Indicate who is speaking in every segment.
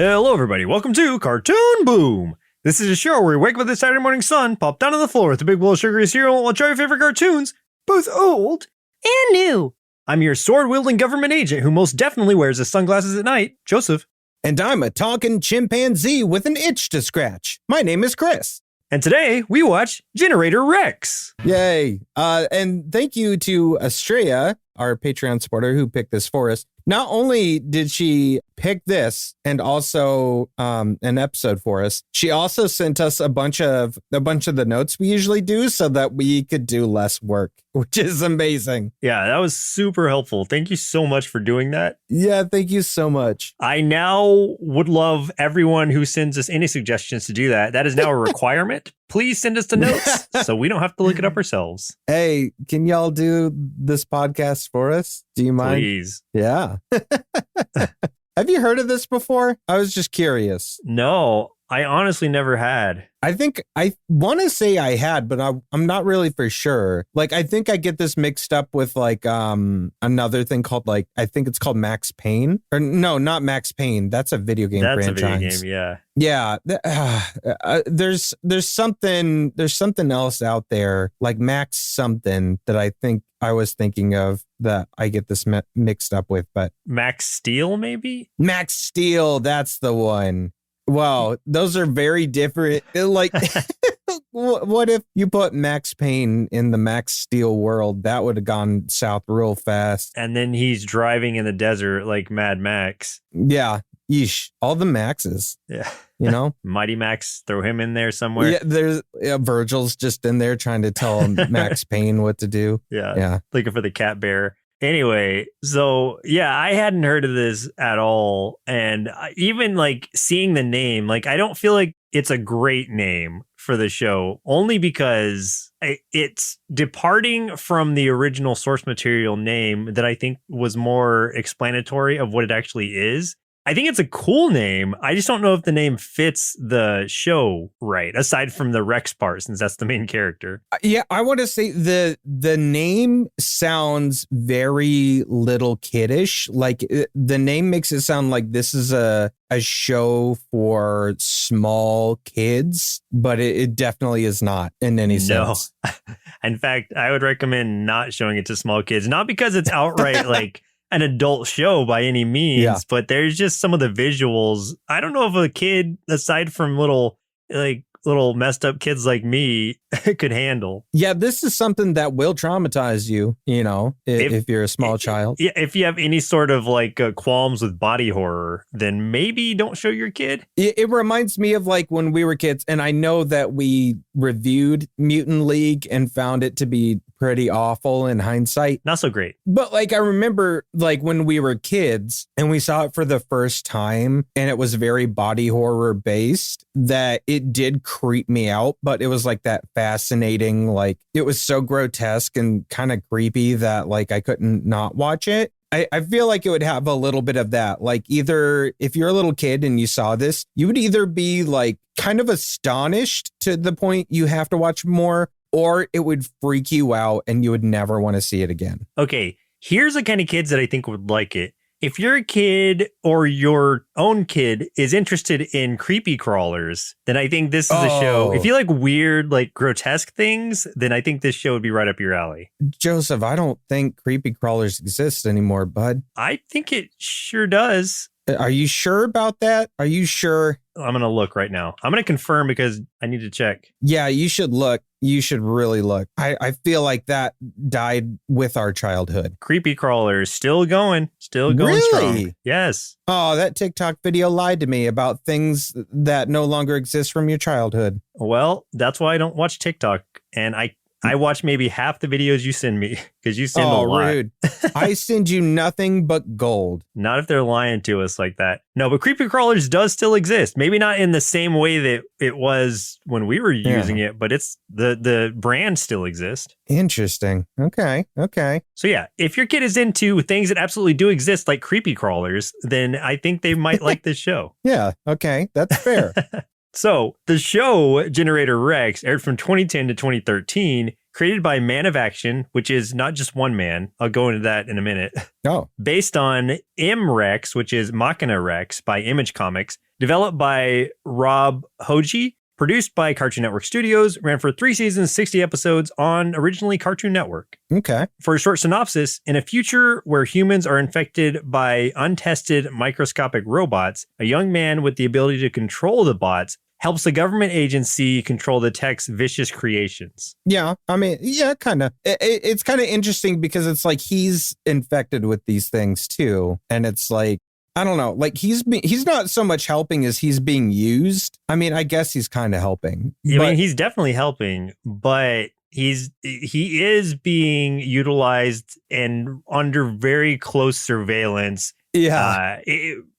Speaker 1: Hello, everybody. Welcome to Cartoon Boom. This is a show where we wake up with the Saturday morning sun, pop down on the floor with a big bowl of sugary cereal, and we'll try your favorite cartoons, both old and new. I'm your sword-wielding government agent who most definitely wears his sunglasses at night, Joseph.
Speaker 2: And I'm a talking chimpanzee with an itch to scratch. My name is Chris.
Speaker 1: And today, we watch Generator Rex.
Speaker 2: Yay. And thank you to Estrella, our Patreon supporter who picked this for us. Not only did she pick this and also an episode for us, she also sent us a bunch of the notes we usually do so that we could do less work, which is amazing.
Speaker 1: Yeah, that was super helpful. Thank you so much for doing that.
Speaker 2: Yeah, thank you so much.
Speaker 1: I now would love everyone who sends us any suggestions to do that. That is now a requirement. Please send us the notes so we don't have to look it up ourselves.
Speaker 2: Hey, can y'all do this podcast for us? Do you mind?
Speaker 1: Please.
Speaker 2: Yeah. Have you heard of this before? I was just curious.
Speaker 1: No, I honestly never had.
Speaker 2: I think I want to say I had, but I'm not really for sure. Like, I think I get this mixed up with like another thing called like, I think it's called Max Payne. Or no, not Max Payne. That's a video game franchise.
Speaker 1: That's a video game, yeah.
Speaker 2: Yeah, there's something else out there like Max something that I think I was thinking of that I get this mixed up with, but
Speaker 1: Max Steel, maybe?
Speaker 2: Max Steel, that's the one. Wow, those are very different. Like, what if you put Max Payne in the Max Steel world? That would have gone south real fast.
Speaker 1: And then he's driving in the desert like Mad Max.
Speaker 2: Yeah, yeesh, all the Maxes.
Speaker 1: Yeah.
Speaker 2: You know?
Speaker 1: Mighty Max, throw him in there somewhere.
Speaker 2: Yeah, there's Virgil's just in there trying to tell Max Payne what to do.
Speaker 1: Yeah. Looking for the cat bear. Anyway, so yeah, I hadn't heard of this at all. And even like seeing the name, like I don't feel like it's a great name for the show, only because it's departing from the original source material name that I think was more explanatory of what it actually is. I think it's a cool name. I just don't know if the name fits the show right, aside from the Rex part, since that's the main character.
Speaker 2: Yeah, I want to say the name sounds very little kiddish. Like the name makes it sound like this is a show for small kids, but it definitely is not in any sense.
Speaker 1: No. In fact, I would recommend not showing it to small kids, not because it's outright like an adult show by any means, but there's just some of the visuals. I don't know if a kid, aside from little messed up kids like me, could handle.
Speaker 2: Yeah, this is something that will traumatize you, you know, if you're a small child.
Speaker 1: Yeah, if you have any sort of like qualms with body horror, then maybe don't show your kid.
Speaker 2: It reminds me of like when we were kids, and I know that we reviewed Mutant League and found it to be pretty awful in hindsight.
Speaker 1: Not so great.
Speaker 2: But like I remember like when we were kids and we saw it for the first time and it was very body horror based, that it did creep me out, but it was like that fascinating, like it was so grotesque and kind of creepy that like I couldn't not watch it. I feel like it would have a little bit of that. Like either if you're a little kid and you saw this, you would either be like kind of astonished to the point you have to watch more, or it would freak you out and you would never want to see it again.
Speaker 1: Okay, here's the kind of kids that I think would like it. If you're a kid or your own kid is interested in creepy crawlers, then I think this is a show. If you like weird, like grotesque things, then I think this show would be right up your alley.
Speaker 2: Joseph, I don't think creepy crawlers exist anymore, bud.
Speaker 1: I think it sure does.
Speaker 2: Are you sure about that? Are you sure?
Speaker 1: I'm going to look right now. I'm going to confirm because I need to check.
Speaker 2: Yeah, you should look. You should really look. I feel like that died with our childhood.
Speaker 1: Creepy crawlers still going
Speaker 2: really?
Speaker 1: Strong. Yes.
Speaker 2: Oh, that TikTok video lied to me about things that no longer exist from your childhood.
Speaker 1: Well, that's why I don't watch TikTok. And I watch maybe half the videos you send me because you send a lot.
Speaker 2: Rude. I send you nothing but gold.
Speaker 1: Not if they're lying to us like that. No, but creepy crawlers does still exist. Maybe not in the same way that it was when we were using it, but it's the brand still exists.
Speaker 2: Interesting. Okay.
Speaker 1: So yeah, if your kid is into things that absolutely do exist like creepy crawlers, then I think they might like this show.
Speaker 2: Yeah. Okay. That's fair.
Speaker 1: So the show Generator Rex aired from 2010 to 2013, created by Man of Action, which is not just one man. I'll go into that in a minute.
Speaker 2: Oh.
Speaker 1: Based on M. Rex, which is Machina Rex by Image Comics, Developed by Rob Hoji, produced by Cartoon Network Studios, ran for 3 seasons, 60 episodes on originally Cartoon Network.
Speaker 2: Okay.
Speaker 1: For a short synopsis, in a future where humans are infected by untested microscopic robots, a young man with the ability to control the bots helps the government agency control the tech's vicious creations.
Speaker 2: Yeah, I mean, yeah, kind of. It's kind of interesting because it's like he's infected with these things too, and it's like, I don't know, like he's not so much helping as he's being used. I mean, I guess he's kind of helping.
Speaker 1: I mean, he's definitely helping, but he is being utilized and under very close surveillance.
Speaker 2: Yeah.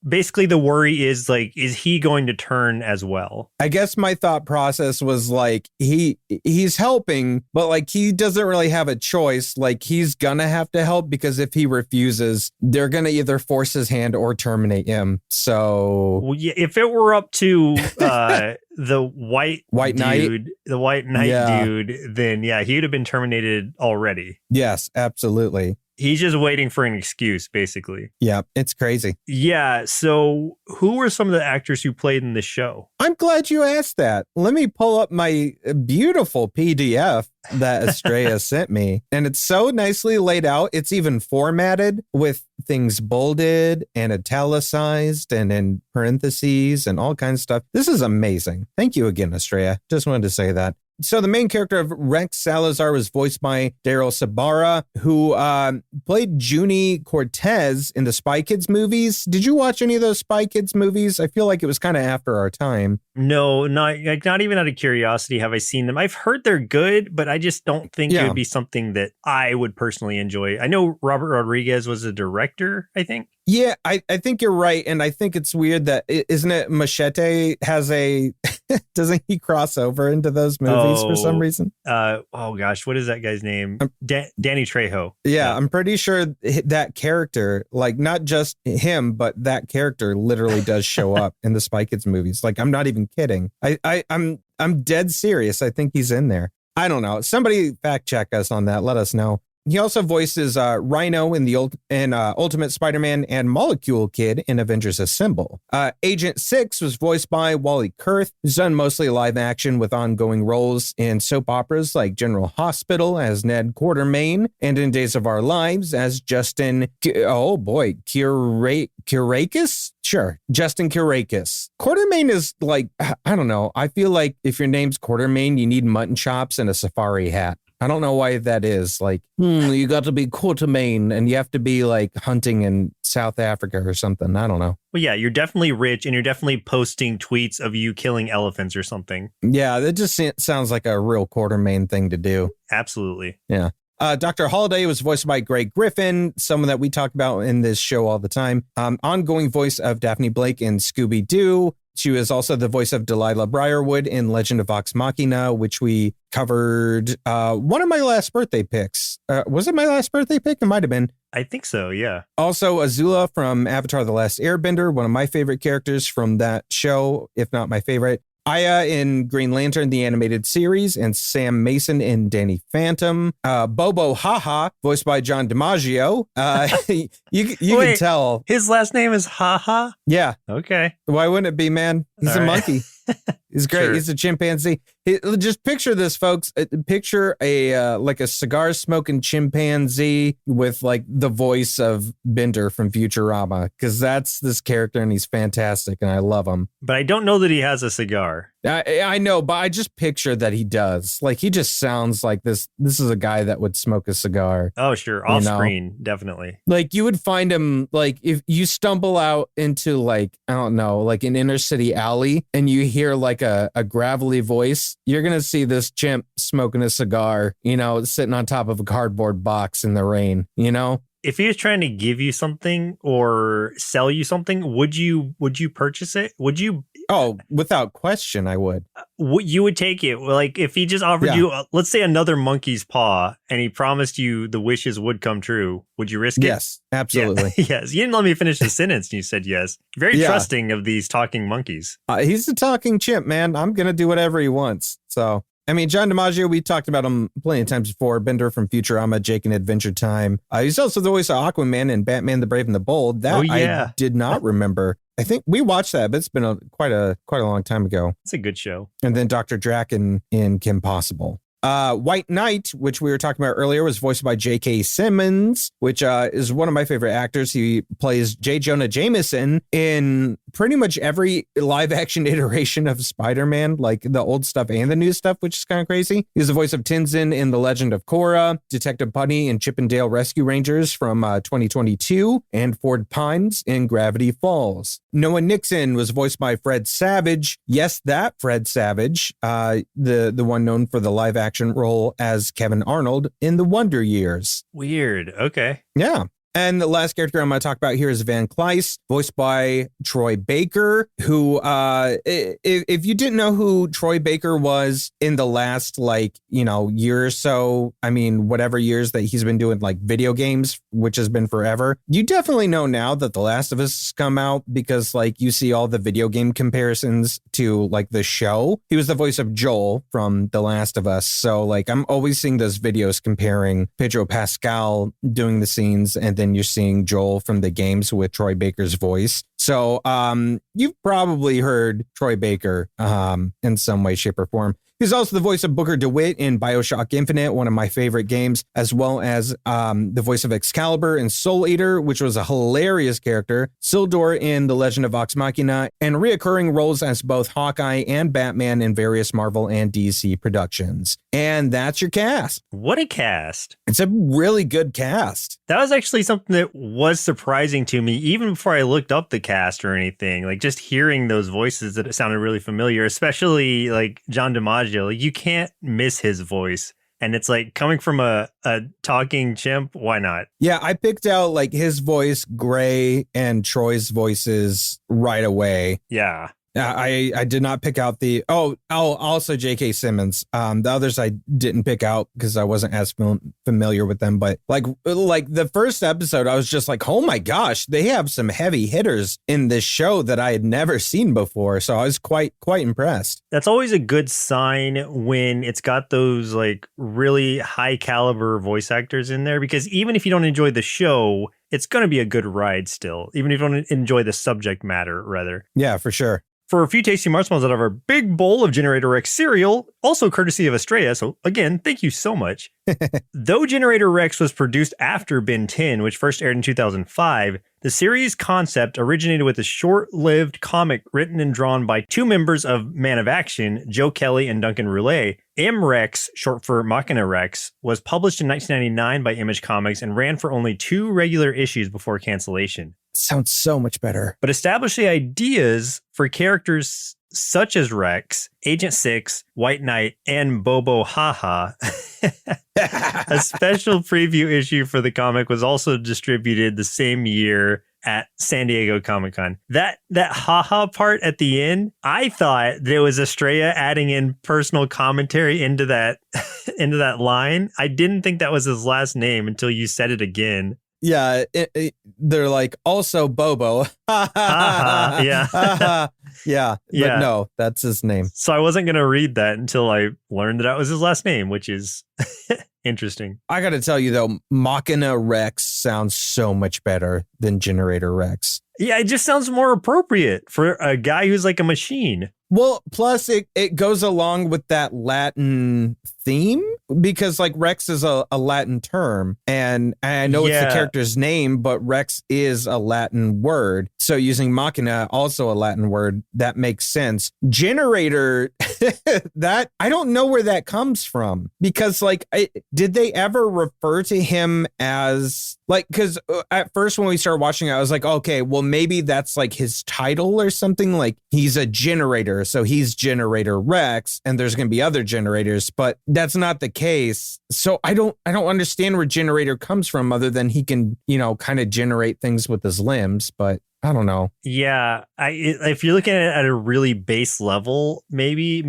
Speaker 1: Basically, the worry is like, is he going to turn as well?
Speaker 2: I guess my thought process was like, he's helping, but like he doesn't really have a choice. Like he's gonna have to help because if he refuses, they're gonna either force his hand or terminate him. So,
Speaker 1: well, yeah, if it were up to the white
Speaker 2: Knight,
Speaker 1: the White Knight dude, then yeah, he'd have been terminated already.
Speaker 2: Yes, absolutely.
Speaker 1: He's just waiting for an excuse, basically.
Speaker 2: Yeah, it's crazy.
Speaker 1: Yeah. So who were some of the actors who played in the show?
Speaker 2: I'm glad you asked that. Let me pull up my beautiful PDF that Estrella sent me. And it's so nicely laid out. It's even formatted with things bolded and italicized and in parentheses and all kinds of stuff. This is amazing. Thank you again, Estrella. Just wanted to say that. So the main character of Rex Salazar was voiced by Daryl Sabara, who played Junie Cortez in the Spy Kids movies. Did you watch any of those Spy Kids movies? I feel like it was kind of after our time.
Speaker 1: No, not even out of curiosity have I seen them. I've heard they're good, but I just don't think it would be something that I would personally enjoy. I know Robert Rodriguez was a director, I think.
Speaker 2: Yeah, I think you're right. And I think it's weird that, isn't it, Machete has a, doesn't he cross over into those movies for some reason?
Speaker 1: Oh gosh, what is that guy's name? Danny Trejo.
Speaker 2: Yeah, I'm pretty sure that character, like not just him, but that character literally does show up in the Spy Kids movies. Like, I'm not even kidding. I'm dead serious. I think he's in there. I don't know. Somebody fact check us on that. Let us know. He also voices Rhino in the Ultimate Spider-Man and Molecule Kid in Avengers Assemble. Agent 6 was voiced by Wally Kurth, who's done mostly live action with ongoing roles in soap operas like General Hospital as Ned Quartermain and in Days of Our Lives as Justin, Kurakis? Sure, Justin Kurakis. Quartermain is like, I don't know. I feel like if your name's Quartermain, you need mutton chops and a safari hat. I don't know why that is. Like, you got to be Quartermain and you have to be like hunting in South Africa or something. I don't know.
Speaker 1: Well, yeah, you're definitely rich and you're definitely posting tweets of you killing elephants or something.
Speaker 2: Yeah, that just sounds like a real Quartermain thing to do.
Speaker 1: Absolutely.
Speaker 2: Yeah. Dr. Holiday was voiced by Greg Griffin, someone that we talk about in this show all the time. Ongoing voice of Daphne Blake in Scooby-Doo. She was also the voice of Delilah Briarwood in Legend of Vox Machina, which we covered one of my last birthday picks. Was it my last birthday pick? It might have been.
Speaker 1: I think so, yeah.
Speaker 2: Also, Azula from Avatar The Last Airbender, one of my favorite characters from that show, if not my favorite. Aya in Green Lantern, the animated series, and Sam Mason in Danny Phantom. Bobo Haha, voiced by John DiMaggio. You can tell.
Speaker 1: His last name is Haha?
Speaker 2: Yeah.
Speaker 1: Okay.
Speaker 2: Why wouldn't it be, man? He's a monkey. He's great. Sure. He's a chimpanzee. Just picture this, folks. Picture a like a cigar smoking chimpanzee with like the voice of Bender from Futurama, because that's this character and he's fantastic and I love him.
Speaker 1: But I don't know that he has a cigar.
Speaker 2: I know, but I just picture that he does. Like, he just sounds like this. This is a guy that would smoke a cigar.
Speaker 1: Oh, sure. Off screen, definitely.
Speaker 2: Like, you would find him, like, if you stumble out into, like, I don't know, like an inner city alley and you hear like a gravelly voice, you're going to see this chimp smoking a cigar, you know, sitting on top of a cardboard box in the rain, you know?
Speaker 1: If he was trying to give you something or sell you something, would you purchase it? Would you?
Speaker 2: Oh, without question, I would.
Speaker 1: You would take it. Like, if he just offered you, let's say, another monkey's paw, and he promised you the wishes would come true, would you risk it?
Speaker 2: Yes, absolutely.
Speaker 1: Yeah. Yes. You didn't let me finish the sentence, and you said yes. Very trusting of these talking monkeys.
Speaker 2: He's a talking chimp, man. I'm going to do whatever he wants. So, I mean, John DiMaggio, we talked about him plenty of times before. Bender from Futurama, Jake and Adventure Time. He's also the voice of Aquaman in Batman the Brave and the Bold. That I did not remember. I think we watched that, but it's been quite a long time ago.
Speaker 1: It's a good show.
Speaker 2: And then Dr. Draken in Kim Possible. White Knight, which we were talking about earlier, was voiced by J.K. Simmons, which is one of my favorite actors. He plays J. Jonah Jameson in pretty much every live action iteration of Spider-Man, like the old stuff and the new stuff, which is kind of crazy. He's the voice of Tinsin in The Legend of Korra, Detective Bunny in Chip 'n Dale Rescue Rangers from 2022, and Ford Pines in Gravity Falls. Noah Nixon was voiced by Fred Savage. Yes, that Fred Savage, the one known for the live action role as Kevin Arnold in The Wonder Years.
Speaker 1: Weird. Okay.
Speaker 2: Yeah. And the last character I'm going to talk about here is Van Cleise, voiced by Troy Baker, who, if you didn't know who Troy Baker was in the last, year or so, I mean, whatever years that he's been doing like video games, which has been forever, you definitely know now that The Last of Us has come out because like you see all the video game comparisons to like the show. He was the voice of Joel from The Last of Us. So like I'm always seeing those videos comparing Pedro Pascal doing the scenes and then you're seeing Joel from the games with Troy Baker's voice. So you've probably heard Troy Baker in some way, shape, or form. He's also the voice of Booker DeWitt in BioShock Infinite, one of my favorite games, as well as the voice of Excalibur in Soul Eater, which was a hilarious character, Sildor in The Legend of Vox Machina, and reoccurring roles as both Hawkeye and Batman in various Marvel and DC productions. And that's your cast.
Speaker 1: What a cast.
Speaker 2: It's a really good cast.
Speaker 1: That was actually something that was surprising to me, even before I looked up the cast or anything. Like just hearing those voices that sounded really familiar, especially like John DiMaggio. Like you can't miss his voice. And it's like coming from a talking chimp. Why not?
Speaker 2: Yeah, I picked out like his voice, Gray, and Troy's voices right away.
Speaker 1: Yeah.
Speaker 2: I did not pick out also J.K. Simmons. The others I didn't pick out because I wasn't as familiar with them. But like the first episode, I was just like, oh my gosh, they have some heavy hitters in this show that I had never seen before. So I was quite impressed.
Speaker 1: That's always a good sign when it's got those like really high caliber voice actors in there, because even if you don't enjoy the show, it's going to be a good ride still, even if you don't enjoy the subject matter, rather.
Speaker 2: Yeah, for sure.
Speaker 1: For a few tasty marshmallows out of our big bowl of Generator Rex cereal, also courtesy of Estrella. So again, thank you so much. Though Generator Rex was produced after Ben 10, which first aired in 2005, the series concept originated with a short-lived comic written and drawn by two members of Man of Action, Joe Kelly and Duncan Roulet. M-Rex, short for Machina Rex, was published in 1999 by Image Comics and ran for only 2 regular issues before cancellation.
Speaker 2: Sounds so much better.
Speaker 1: But established the ideas for characters such as Rex, Agent 6, White Knight, and Bobo Haha. A special preview issue for the comic was also distributed the same year at San Diego Comic-Con. That haha part at the end, I thought there was Estrella adding in personal commentary into that into that line. I didn't think that was his last name until you said it again.
Speaker 2: Yeah, they're like, also Bobo.
Speaker 1: Yeah.
Speaker 2: Yeah. But no, that's his name.
Speaker 1: So I wasn't going to read that until I learned that was his last name, which is interesting.
Speaker 2: I got to tell you, though, Machina Rex sounds so much better than Generator Rex.
Speaker 1: Yeah, it just sounds more appropriate for a guy who's like a machine.
Speaker 2: Well, plus it goes along with that Latin theme because like Rex is a Latin term and I know it's the character's name, but Rex is a Latin word. So using Machina, also a Latin word, that makes sense. Generator, that I don't know where that comes from because like, did they ever refer to him as like, because at first when we started watching it, I was like, okay, well, maybe that's like his title or something, like he's a generator. So he's Generator Rex and there's going to be other generators, but that's not the case. So I don't understand where generator comes from other than he can, kind of generate things with his limbs, but I don't know.
Speaker 1: Yeah, if you're looking at it at a really base level, maybe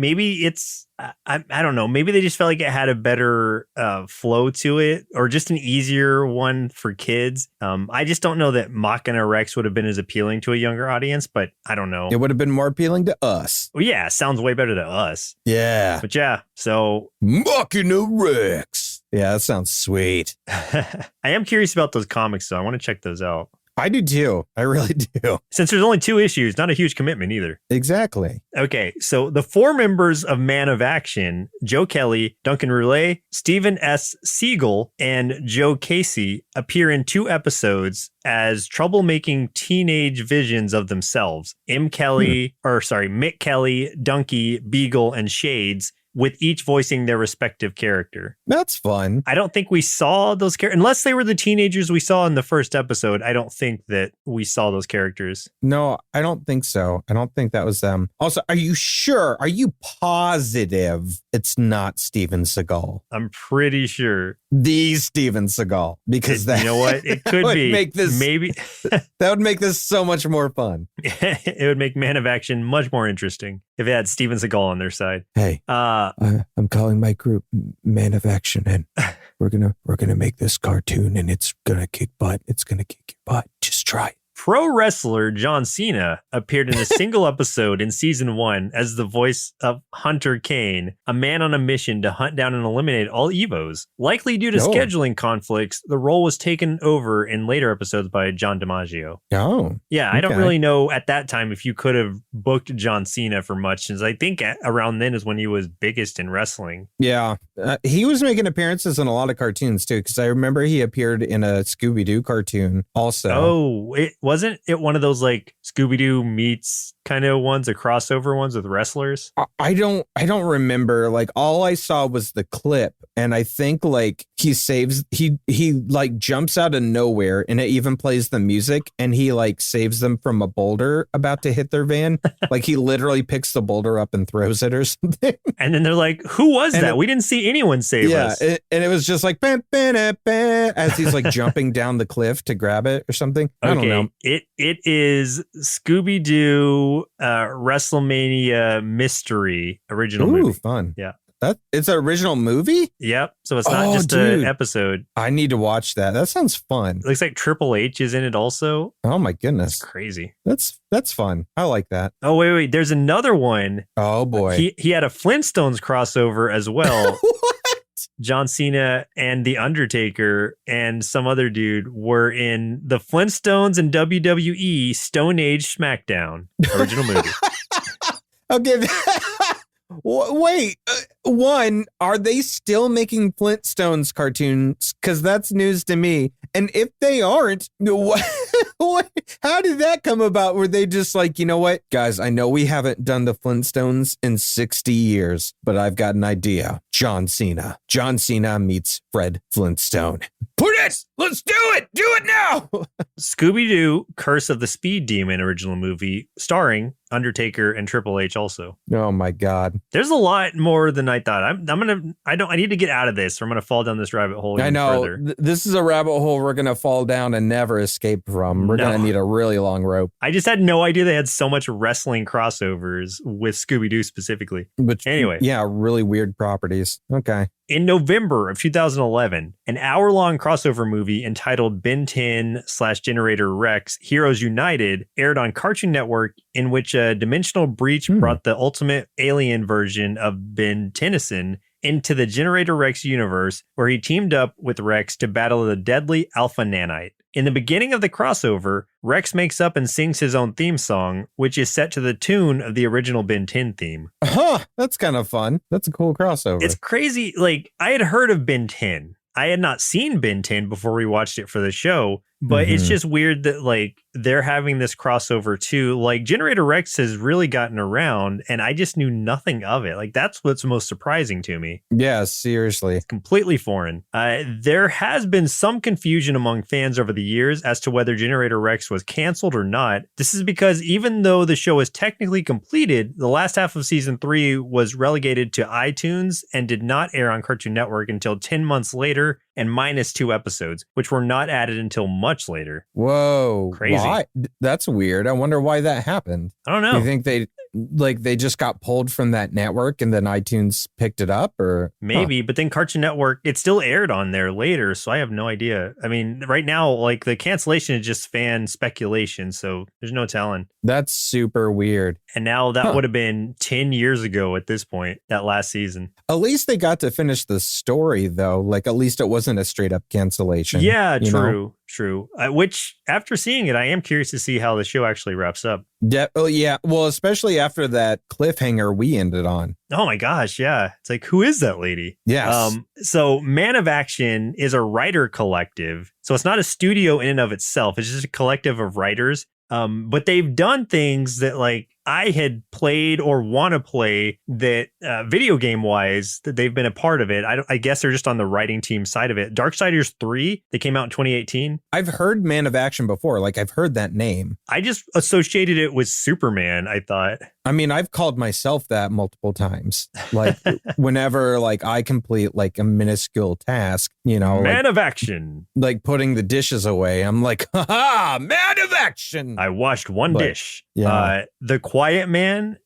Speaker 1: it's I don't know. Maybe they just felt like it had a better flow to it, or just an easier one for kids. I just don't know that Machina Rex would have been as appealing to a younger audience, but I don't know.
Speaker 2: It would have been more appealing to us.
Speaker 1: Well, yeah, sounds way better to us.
Speaker 2: Yeah.
Speaker 1: But yeah, so
Speaker 2: Machina Rex. Yeah, that sounds sweet.
Speaker 1: I am curious about those comics, though. I want to check those out.
Speaker 2: I do too. I really do.
Speaker 1: Since there's only 2 issues, not a huge commitment either.
Speaker 2: Exactly.
Speaker 1: Okay, so the 4 members of Man of Action, Joe Kelly, Duncan Roulet, Stephen S. Siegel, and Joe Casey, appear in 2 episodes as troublemaking teenage visions of themselves. Mick Kelly, Donkey, Beagle, and Shades, with each voicing their respective character.
Speaker 2: That's fun.
Speaker 1: I don't think we saw those characters, unless they were the teenagers we saw in the first episode. I don't think that we saw those characters.
Speaker 2: No, I don't think so. I don't think that was them. Also, are you sure? Are you positive it's not Steven Seagal?
Speaker 1: I'm pretty sure.
Speaker 2: The Steven Seagal. Because that,
Speaker 1: you know what? It could be.
Speaker 2: Make this,
Speaker 1: maybe.
Speaker 2: That would make this so much more fun.
Speaker 1: It would make Man of Action much more interesting if it had Steven Seagal on their side.
Speaker 2: Hey, I'm calling my group Man of Action, and we're gonna make this cartoon, and it's gonna kick butt. It's gonna kick your butt. Just try it.
Speaker 1: Pro wrestler John Cena appeared in a single episode in season 1 as the voice of Hunter Kane, a man on a mission to hunt down and eliminate all Evos. Likely due to scheduling conflicts, the role was taken over in later episodes by John DiMaggio.
Speaker 2: Oh.
Speaker 1: Yeah, I don't really know at that time if you could have booked John Cena for much, since I think around then is when he was biggest in wrestling.
Speaker 2: Yeah. He was making appearances in a lot of cartoons too, because I remember he appeared in a Scooby-Doo cartoon also.
Speaker 1: Oh, wasn't it one of those like Scooby-Doo meets kind of ones, the crossover ones with wrestlers?
Speaker 2: I don't remember. Like, all I saw was the clip, and I think like he like jumps out of nowhere, and it even plays the music, and he like saves them from a boulder about to hit their van. Like, he literally picks the boulder up and throws it or something. And
Speaker 1: then they're like, who was that? We didn't see anyone save us.
Speaker 2: Yeah, and it was just like as he's like jumping down the cliff to grab it or something. I don't know.
Speaker 1: It is Scooby-Doo WrestleMania Mystery original movie.
Speaker 2: Ooh, fun.
Speaker 1: Yeah.
Speaker 2: It's an original movie?
Speaker 1: Yep. So it's not just an episode.
Speaker 2: I need to watch that. That sounds fun.
Speaker 1: It looks like Triple H is in it also.
Speaker 2: Oh my goodness.
Speaker 1: That's crazy.
Speaker 2: That's fun. I like that.
Speaker 1: Oh, wait. There's another one.
Speaker 2: Oh boy.
Speaker 1: He had a Flintstones crossover as well.
Speaker 2: What?
Speaker 1: John Cena and The Undertaker and some other dude were in the Flintstones and WWE Stone Age SmackDown original movie.
Speaker 2: Okay. Wait, one, are they still making Flintstones cartoons? Because that's news to me. And if they aren't, how did that come about? Were they just like, you know what, guys, I know we haven't done the Flintstones in 60 years, but I've got an idea. John Cena. John Cena meets Fred Flintstone. Put it! Let's do it! Do it now!
Speaker 1: Scooby-Doo Curse of the Speed Demon original movie starring Undertaker and Triple H also.
Speaker 2: Oh my God.
Speaker 1: There's a lot more than I thought. I need to get out of this, or I'm going to fall down this rabbit hole even further.
Speaker 2: This is a rabbit hole we're going to fall down and never escape from. We're going to need a really long rope.
Speaker 1: I just had no idea they had so much wrestling crossovers with Scooby-Doo specifically. Anyway.
Speaker 2: Yeah, really weird properties. Okay.
Speaker 1: In November of 2011, an hour-long crossover movie entitled Ben 10/Generator Rex Heroes United aired on Cartoon Network, in which a dimensional breach brought the ultimate alien version of Ben Tennyson into the Generator Rex universe, where he teamed up with Rex to battle the deadly Alpha Nanite. In the beginning of the crossover, Rex makes up and sings his own theme song, which is set to the tune of the original Ben 10 theme.
Speaker 2: Huh, that's kind of fun. That's a cool crossover.
Speaker 1: It's crazy. Like, I had heard of Ben 10. I had not seen Ben 10 before we watched it for the show, but it's just weird that like they're having this crossover too. Like, Generator Rex has really gotten around, and I just knew nothing of it. Like, that's what's most surprising to me.
Speaker 2: Yeah, seriously.
Speaker 1: It's completely foreign. There has been some confusion among fans over the years as to whether Generator Rex was canceled or not. This is because even though the show is technically completed, the last half of season 3 was relegated to iTunes and did not air on Cartoon Network until 10 months later and minus 2 episodes, which were not added until much later.
Speaker 2: Whoa.
Speaker 1: Crazy.
Speaker 2: Why? That's weird. I wonder why that happened.
Speaker 1: I don't
Speaker 2: Do
Speaker 1: know.
Speaker 2: you think they just got pulled from that network and then iTunes picked it up, or
Speaker 1: Maybe, but then Cartoon Network, it still aired on there later, so I have no idea. I mean, right now, like the cancellation is just fan speculation, so there's no telling.
Speaker 2: That's super weird.
Speaker 1: And now that would have been 10 years ago at this point, that last season.
Speaker 2: At least they got to finish the story, though. Like, at least it wasn't a straight up cancellation.
Speaker 1: Yeah,
Speaker 2: you know?
Speaker 1: true. Which, after seeing it, I am curious to see how the show actually wraps up.
Speaker 2: Yeah. Well, especially after that cliffhanger we ended on.
Speaker 1: Oh my gosh, yeah. It's like, who is that lady?
Speaker 2: Yes.
Speaker 1: So Man of Action is a writer collective. So it's not a studio in and of itself. It's just a collective of writers. But they've done things that like I had played or want to play that video game wise that they've been a part of it. I guess they're just on the writing team side of it. Darksiders 3, they came out in 2018.
Speaker 2: I've heard Man of Action before. Like, I've heard that name.
Speaker 1: I just associated it with Superman, I thought.
Speaker 2: I mean, I've called myself that multiple times. Like, whenever like I complete like a minuscule task, you know,
Speaker 1: Man of Action.
Speaker 2: like putting the dishes away, I'm like, haha, Man of Action.
Speaker 1: I washed one dish.
Speaker 2: Yeah.
Speaker 1: The Quiet Man,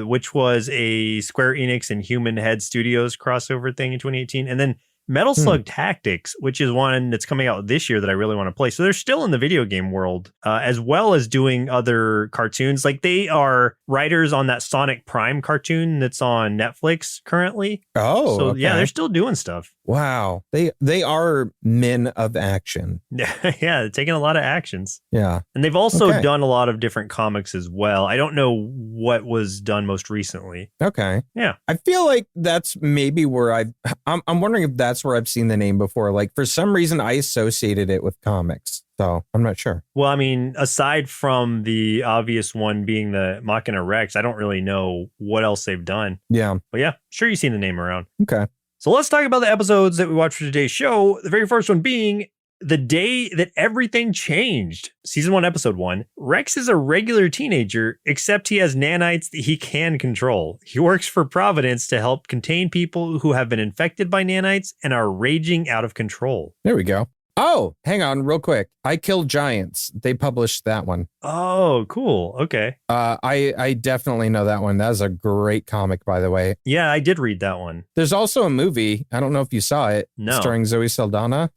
Speaker 1: which was a Square Enix and Human Head Studios crossover thing in 2018. And then Metal Slug Tactics, which is one that's coming out this year that I really want to play. So they're still in the video game world, as well as doing other cartoons. Like they are writers on that Sonic Prime cartoon that's on Netflix currently.
Speaker 2: Oh,
Speaker 1: so
Speaker 2: okay.
Speaker 1: yeah, they're still doing stuff.
Speaker 2: Wow. They are men of action.
Speaker 1: Yeah, they're taking a lot of actions.
Speaker 2: Yeah.
Speaker 1: And they've also done a lot of different comics as well. I don't know what was done most recently.
Speaker 2: Okay.
Speaker 1: Yeah.
Speaker 2: I feel like that's maybe where I'm wondering if that's where I've seen the name before. Like for some reason I associated it with comics. So I'm not sure.
Speaker 1: Well, I mean, aside from the obvious one being the Machina Rex, I don't really know what else they've done.
Speaker 2: Yeah.
Speaker 1: But yeah, sure you've seen the name around.
Speaker 2: Okay.
Speaker 1: So let's talk about the episodes that we watched for today's show. The very first one being The Day That Everything Changed. Season 1, Episode 1. Rex is a regular teenager, except he has nanites that he can control. He works for Providence to help contain people who have been infected by nanites and are raging out of control.
Speaker 2: There we go. Oh, hang on real quick. I Kill Giants. They published that one.
Speaker 1: Oh, cool. Okay.
Speaker 2: I definitely know that one. That was a great comic, by the way.
Speaker 1: Yeah, I did read that one.
Speaker 2: There's also a movie. I don't know if you saw it.
Speaker 1: No.
Speaker 2: Starring Zoe Saldana.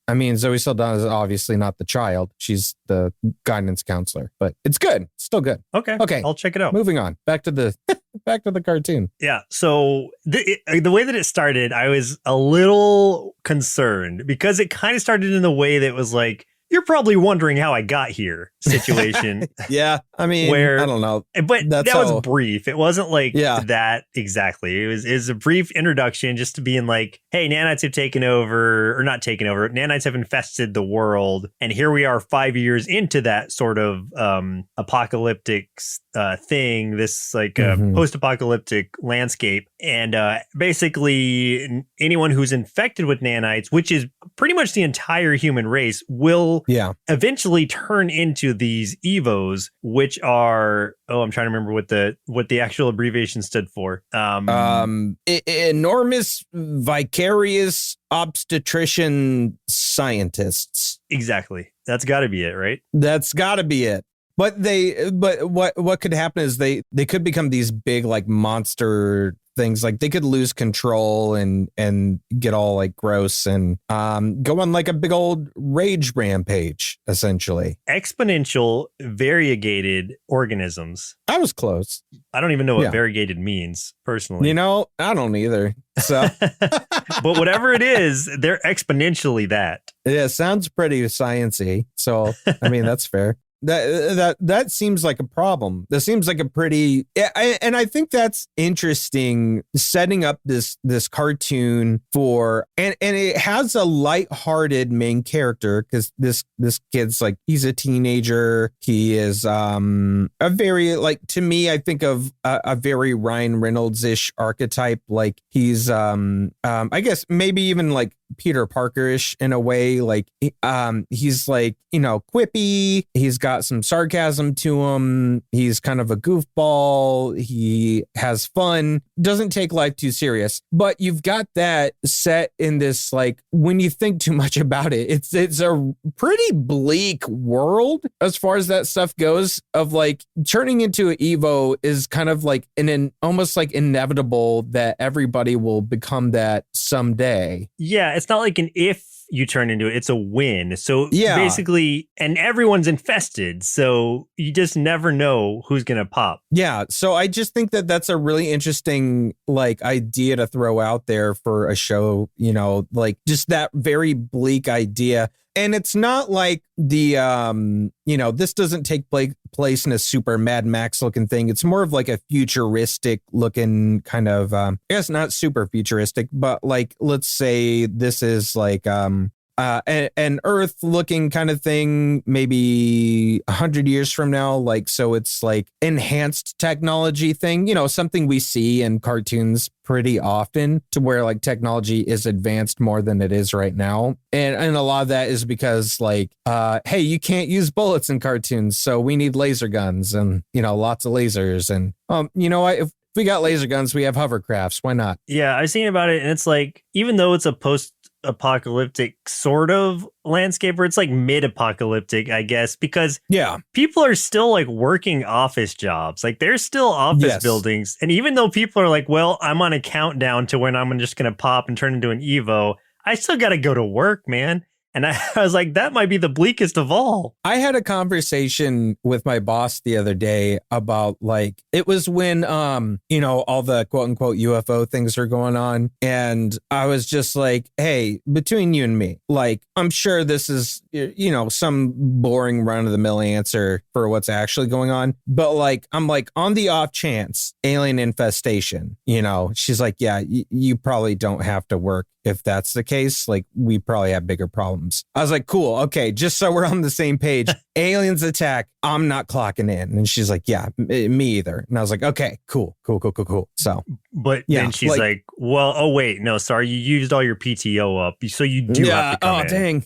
Speaker 2: I mean, Zoe Saldana is obviously not the child. She's the guidance counselor, but it's good. It's still good.
Speaker 1: Okay. I'll check it out.
Speaker 2: Moving on. Back to the cartoon.
Speaker 1: Yeah. So the way that it started, I was a little concerned because it kind of started in the way that was like, you're probably wondering how I got here situation.
Speaker 2: Yeah. I mean, I don't know.
Speaker 1: But that was brief. It wasn't like that exactly. It was a brief introduction just to being like, hey, nanites have taken over, or not taken over. Nanites have infested the world. And here we are 5 years into that sort of apocalyptic thing, this like post-apocalyptic landscape. And basically anyone who's infected with nanites, which is pretty much the entire human race, will eventually turn into these EVOs, which are I'm trying to remember what the actual abbreviation stood for.
Speaker 2: Enormous vicarious obstetrician scientists.
Speaker 1: Exactly. That's got to be it, right?
Speaker 2: That's got to be it. But what could happen is they could become these big like monster things. Like they could lose control and get all like gross and go on like a big old rage rampage, essentially.
Speaker 1: Exponential variegated organisms.
Speaker 2: I was close.
Speaker 1: I don't even know what variegated means personally.
Speaker 2: You know, I don't either. So,
Speaker 1: but whatever it is, they're exponentially that.
Speaker 2: Yeah, sounds pretty sciencey. So, I mean, that's fair. That seems like a problem. That seems like a pretty, and I think that's interesting. Setting up this cartoon for, and it has a lighthearted main character because this kid's like, he's a teenager. He is a very, like, to me, I think of a very Ryan Reynolds-ish archetype. Like he's I guess maybe even like Peter Parker-ish in a way. Like, he's like, quippy. He's got some sarcasm to him. He's kind of a goofball. He has fun, doesn't take life too serious. But you've got that set in this, like, when you think too much about it, it's a pretty bleak world as far as that stuff goes, of like turning into an Evo is kind of like an almost like inevitable that everybody will become that someday.
Speaker 1: Yeah, it's not like an if you turn into it, it's a win. So
Speaker 2: Yeah.
Speaker 1: basically, and everyone's infested, so you just never know who's gonna pop.
Speaker 2: Yeah, so I just think that that's a really interesting like idea to throw out there for a show, like just that very bleak idea. And it's not like the this doesn't take place in a super Mad Max looking thing. It's more of like a futuristic looking kind of I guess not super futuristic, but like let's say this is like an Earth looking kind of thing, maybe 100 years from now. Like, so it's like enhanced technology thing, something we see in cartoons pretty often, to where like technology is advanced more than it is right now. And a lot of that is because like, hey, you can't use bullets in cartoons, so we need laser guns and, lots of lasers. And, if we got laser guns, we have hovercrafts. Why not?
Speaker 1: Yeah, I've seen about it, and it's like, even though it's a post-apocalyptic sort of landscape, where it's like mid-apocalyptic, I guess, because people are still like working office jobs. Like there's still office buildings. And even though people are like, well, I'm on a countdown to when I'm just going to pop and turn into an Evo, I still got to go to work, man. And I was like, that might be the bleakest of all.
Speaker 2: I had a conversation with my boss the other day about like, it was when, all the quote unquote UFO things are going on. And I was just like, hey, between you and me, like, I'm sure this is, some boring run of the mill answer for what's actually going on. But like, I'm like, on the off chance alien infestation, she's like, yeah, you probably don't have to work. If that's the case, like we probably have bigger problems. I was like, cool. Okay. Just so we're on the same page, aliens attack. I'm not clocking in. And she's like, yeah, me either. And I was like, okay, cool. So,
Speaker 1: but then she's like, well, oh wait, no, sorry. You used all your PTO up. So you do have to come in.
Speaker 2: Dang.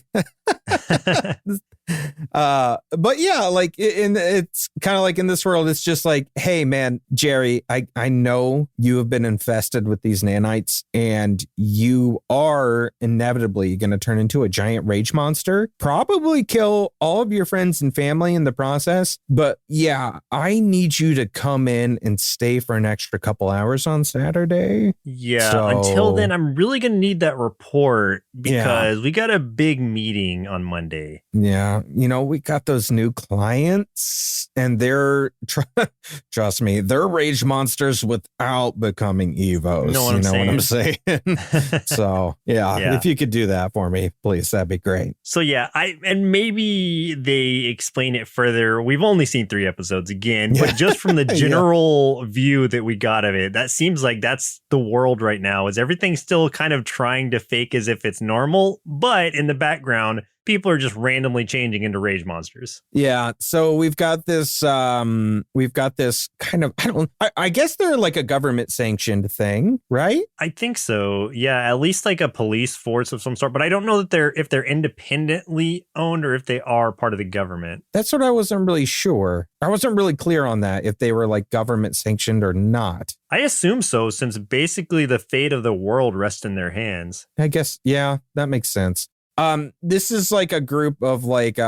Speaker 2: But yeah, like it's kind of like in this world, it's just like, hey man, Jerry, I know you have been infested with these nanites and you are inevitably going to turn into a giant rage monster, probably kill all of your friends and family in the process. But yeah, I need you to come in and stay for an extra couple hours on Saturday.
Speaker 1: Yeah. So, until then, I'm really going to need that report because we got a big meeting on Monday.
Speaker 2: Yeah. We got those new clients and they're, trust me, they're rage monsters without becoming Evos.
Speaker 1: What I'm
Speaker 2: saying? So yeah, if you could do that for me, please, that'd be great.
Speaker 1: So yeah, and maybe they explain it further. We've only seen 3 episodes again, but just from the general view that we got of it, that seems like that's the world right now. Is everything still kind of trying to fake as if it's normal, but in the background, people are just randomly changing into rage monsters.
Speaker 2: Yeah. So we've got this kind of, I guess they're like a government sanctioned thing, right?
Speaker 1: I think so. Yeah. At least like a police force of some sort, but I don't know that if they're independently owned or if they are part of the government.
Speaker 2: That's what I wasn't really sure. I wasn't really clear on that, if they were like government sanctioned or not.
Speaker 1: I assume so, since basically the fate of the world rests in their hands.
Speaker 2: I guess. Yeah, that makes sense. This is like a group of like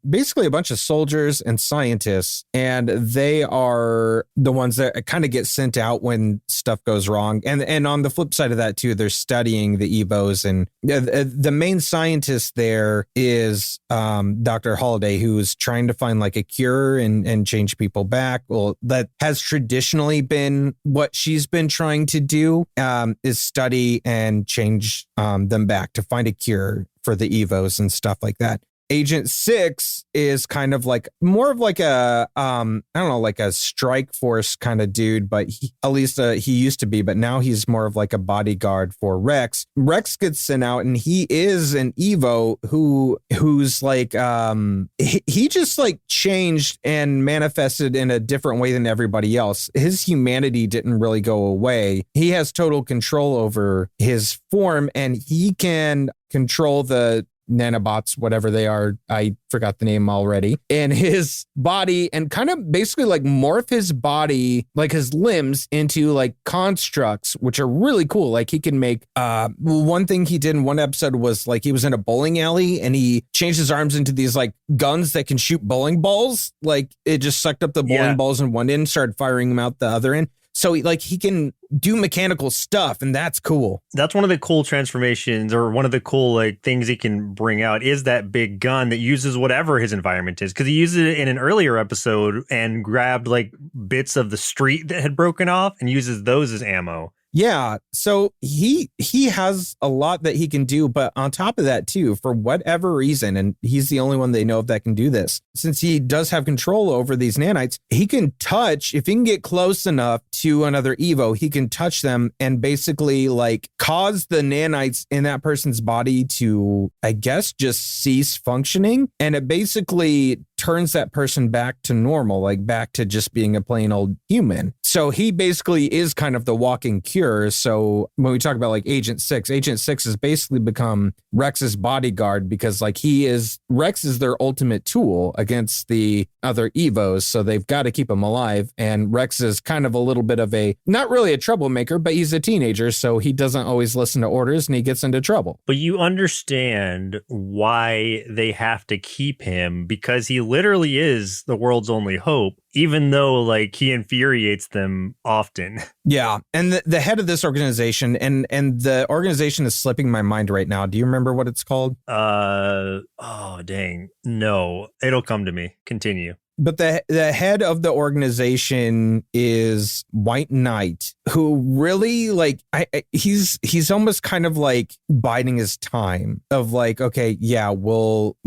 Speaker 2: basically a bunch of soldiers and scientists, and they are the ones that kind of get sent out when stuff goes wrong. And on the flip side of that too, they're studying the Evos, and the main scientist there is Dr. Holiday, who is trying to find like a cure and change people back. Well, that has traditionally been what she's been trying to do, is study and change them back to find a cure for the Evos and stuff like that. Agent 6 is kind of like more of like a, I don't know, like a strike force kind of dude, but he used to be, but now he's more of like a bodyguard for Rex. Rex gets sent out and he is an Evo who's like, he just like changed and manifested in a different way than everybody else. His humanity didn't really go away. He has total control over his form and he can control the nanobots, whatever they are. I forgot the name already. In his body and kind of basically like morph his body, like his limbs into like constructs, which are really cool. Like he can make, one thing he did in one episode was like he was in a bowling alley and he changed his arms into these like guns that can shoot bowling balls. Like it just sucked up the bowling balls in one end, started firing them out the other end. So he can do mechanical stuff, and that's cool.
Speaker 1: That's one of the cool transformations, or one of the cool like things he can bring out is that big gun that uses whatever his environment is. Because he used it in an earlier episode and grabbed like bits of the street that had broken off and uses those as ammo.
Speaker 2: Yeah, so he has a lot that he can do, but on top of that too, for whatever reason, and he's the only one they know of that can do this, since he does have control over these nanites, he can touch, if he can get close enough to another Evo, he can touch them and basically like cause the nanites in that person's body to, I guess, just cease functioning. And it basically turns that person back to normal, like back to just being a plain old human. So he basically is kind of the walking cure. So when we talk about like Agent 6 has basically become Rex's bodyguard because like Rex is their ultimate tool against the other Evos. So they've got to keep him alive. And Rex is kind of a little bit of not really a troublemaker, but he's a teenager. So he doesn't always listen to orders and he gets into trouble.
Speaker 1: But you understand why they have to keep him, because he literally is the world's only hope, even though like he infuriates them often.
Speaker 2: Yeah. And the head of this organization, and the organization is slipping my mind right now. Do you remember what it's called?
Speaker 1: Oh, dang. No, it'll come to me. Continue.
Speaker 2: But the head of the organization is White Knight, who really like he's almost kind of like biding his time of like, okay, yeah, we'll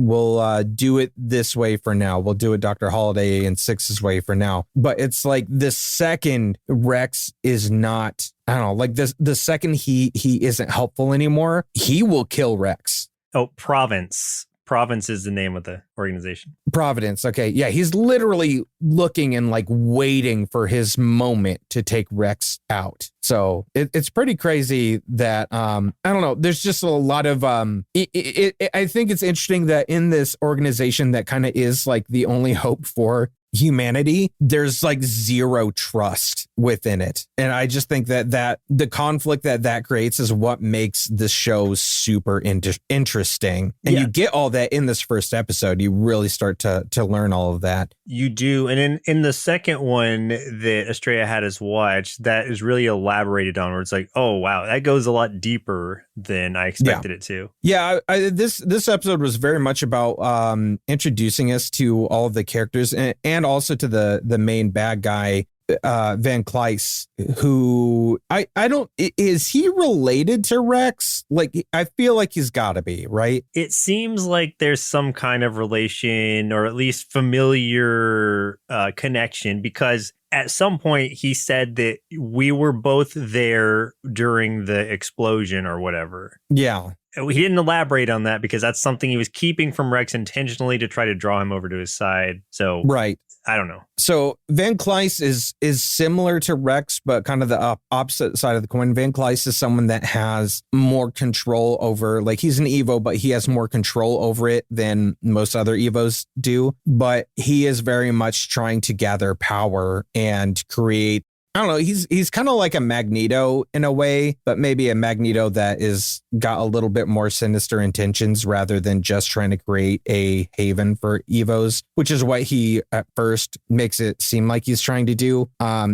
Speaker 2: do it this way for now. We'll do it Dr. Holiday and Six's way for now. But it's like the second Rex is not, I don't know, like the second he isn't helpful anymore, he will kill Rex.
Speaker 1: Oh, Province. Province is the name of the organization.
Speaker 2: Providence. Okay. Yeah. He's literally looking and like waiting for his moment to take Rex out. So it's pretty crazy that, I don't know. There's just a lot of, I think it's interesting that in this organization that kind of is like the only hope for humanity, there's like zero trust within it. And I just think that the conflict that creates is what makes the show super interesting. And you get all that in this first episode. You really start to learn all of that.
Speaker 1: You do. And in the second one that Estrella had us watch, that is really elaborated on, where it's like, oh, wow, that goes a lot deeper than I expected it to. Yeah,
Speaker 2: this episode was very much about introducing us to all of the characters and also to the main bad guy, Van Kleis, who I don't, is he related to Rex? Like, I feel like he's got to be, right?
Speaker 1: It seems like there's some kind of relation, or at least familiar connection, because at some point he said that we were both there during the explosion or whatever.
Speaker 2: Yeah.
Speaker 1: He didn't elaborate on that because that's something he was keeping from Rex intentionally to try to draw him over to his side. So
Speaker 2: right.
Speaker 1: I don't know.
Speaker 2: So Van Kleis is similar to Rex, but kind of the opposite side of the coin. Van Kleis is someone that has more control over, like, he's an Evo, but he has more control over it than most other Evos do. But he is very much trying to gather power and create, I don't know, he's kind of like a Magneto in a way, but maybe a Magneto that is got a little bit more sinister intentions rather than just trying to create a haven for Evos, which is what he at first makes it seem like he's trying to do,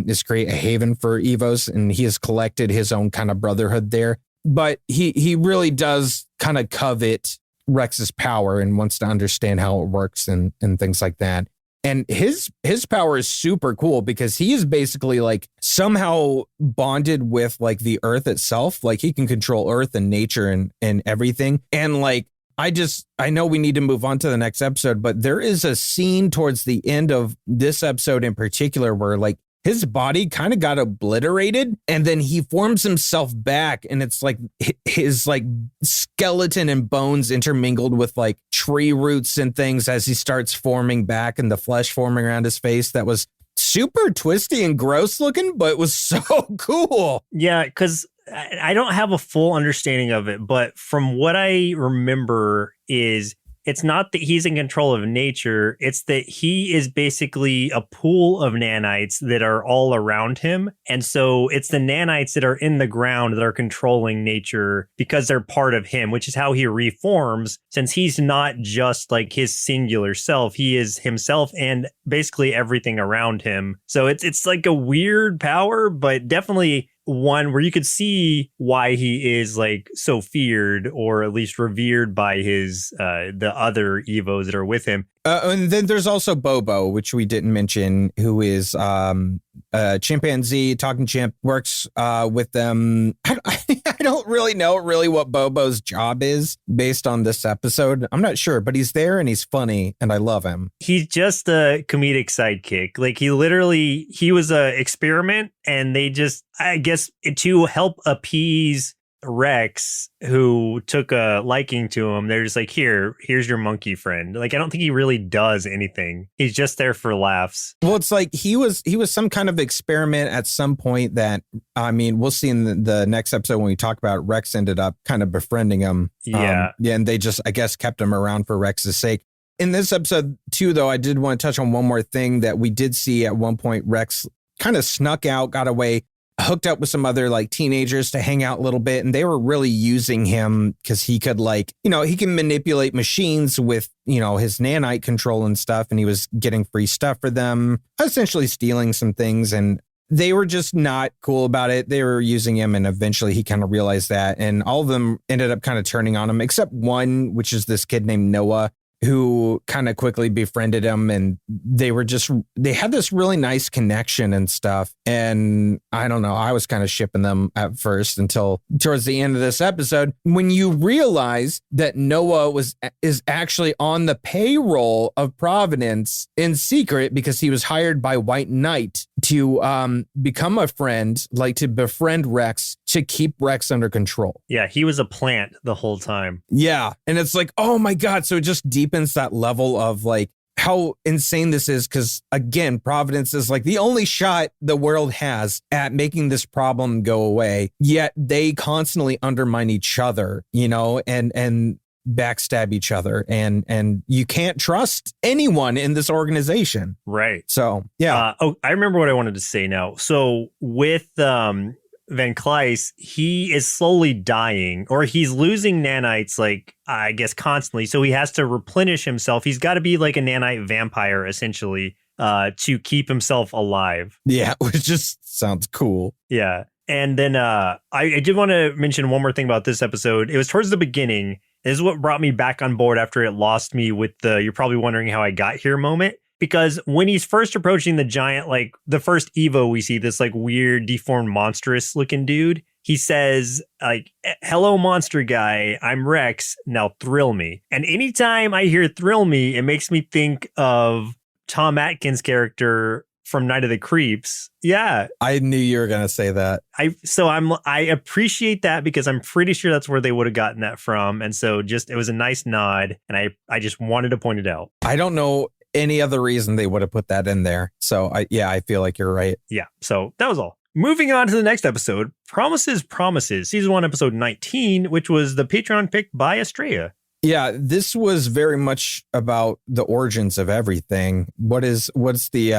Speaker 2: is create a haven for Evos. And he has collected his own kind of brotherhood there. But he really does kind of covet Rex's power and wants to understand how it works and things like that. And his power is super cool because he is basically like somehow bonded with like the earth itself. Like he can control earth and nature and everything. And like, I know we need to move on to the next episode, but there is a scene towards the end of this episode in particular where like his body kind of got obliterated and then he forms himself back. And it's like his like skeleton and bones intermingled with like tree roots and things as he starts forming back and the flesh forming around his face. That was super twisty and gross looking, but it was so cool.
Speaker 1: Yeah, because I don't have a full understanding of it, but from what I remember is it's not that he's in control of nature. It's that he is basically a pool of nanites that are all around him. And so it's the nanites that are in the ground that are controlling nature because they're part of him, which is how he reforms, since he's not just like his singular self. He is himself and basically everything around him. So it's like a weird power, but definitely one where you could see why he is like so feared, or at least revered by his the other Evos that are with him.
Speaker 2: And then there's also Bobo, which we didn't mention, who is a chimpanzee, talking chimp, works with them. I don't really know what Bobo's job is based on this episode. I'm not sure, but he's there and he's funny and I love him.
Speaker 1: He's just a comedic sidekick. Like he was a experiment, and they just, I guess, to help appease Rex, who took a liking to him, they're just like, here's your monkey friend. Like, I don't think he really does anything. He's just there for laughs.
Speaker 2: Well, it's like he was some kind of experiment at some point that, I mean, we'll see in the next episode when we talk about it. Rex ended up kind of befriending him.
Speaker 1: Yeah.
Speaker 2: And they just, I guess, kept him around for Rex's sake. In this episode too, though, I did want to touch on one more thing that we did see at one point. Rex kind of snuck out, got away, hooked up with some other like teenagers to hang out a little bit, and they were really using him because he could, like, you know, he can manipulate machines with, you know, his nanite control and stuff, and he was getting free stuff for them, essentially stealing some things, and they were just not cool about it. They were using him, and eventually he kind of realized that, and all of them ended up kind of turning on him, except one, which is this kid named Noah, who kind of quickly befriended him, and they had this really nice connection and stuff. And I don't know, I was kind of shipping them at first until towards the end of this episode, when you realize that Noah is actually on the payroll of Providence in secret because he was hired by White Knight to become a friend, like to befriend Rex, to keep Rex under control.
Speaker 1: Yeah, he was a plant the whole time.
Speaker 2: Yeah. And it's like, oh my God. So it just deepens that level of like how insane this is. Because again, Providence is like the only shot the world has at making this problem go away. Yet they constantly undermine each other, you know, and backstab each other, and you can't trust anyone in this organization.
Speaker 1: Right.
Speaker 2: So, yeah.
Speaker 1: I remember what I wanted to say now. So with Van Kleis, he is slowly dying, or he's losing nanites, like, I guess, constantly. So he has to replenish himself. He's got to be like a nanite vampire, essentially, to keep himself alive.
Speaker 2: Yeah, which just sounds cool.
Speaker 1: Yeah. And then I did want to mention one more thing about this episode. It was towards the beginning. This is what brought me back on board after it lost me with the "you're probably wondering how I got here" moment. Because when he's first approaching the giant, like the first Evo we see, this like weird, deformed, monstrous looking dude, he says like, "Hello, monster guy. I'm Rex. Now thrill me." And anytime I hear "thrill me," it makes me think of Tom Atkins' character from Night of the Creeps. Yeah.
Speaker 2: I knew you were going to say that.
Speaker 1: I appreciate that because I'm pretty sure that's where they would have gotten that from. And so it was a nice nod. And I just wanted to point it out.
Speaker 2: I don't know any other reason they would have put that in there. So I feel like you're right.
Speaker 1: Yeah. So that was all. Moving on to the next episode, Promises, Season 1, Episode 19, which was the Patreon pick by Estrella.
Speaker 2: Yeah, this was very much about the origins of everything. What's the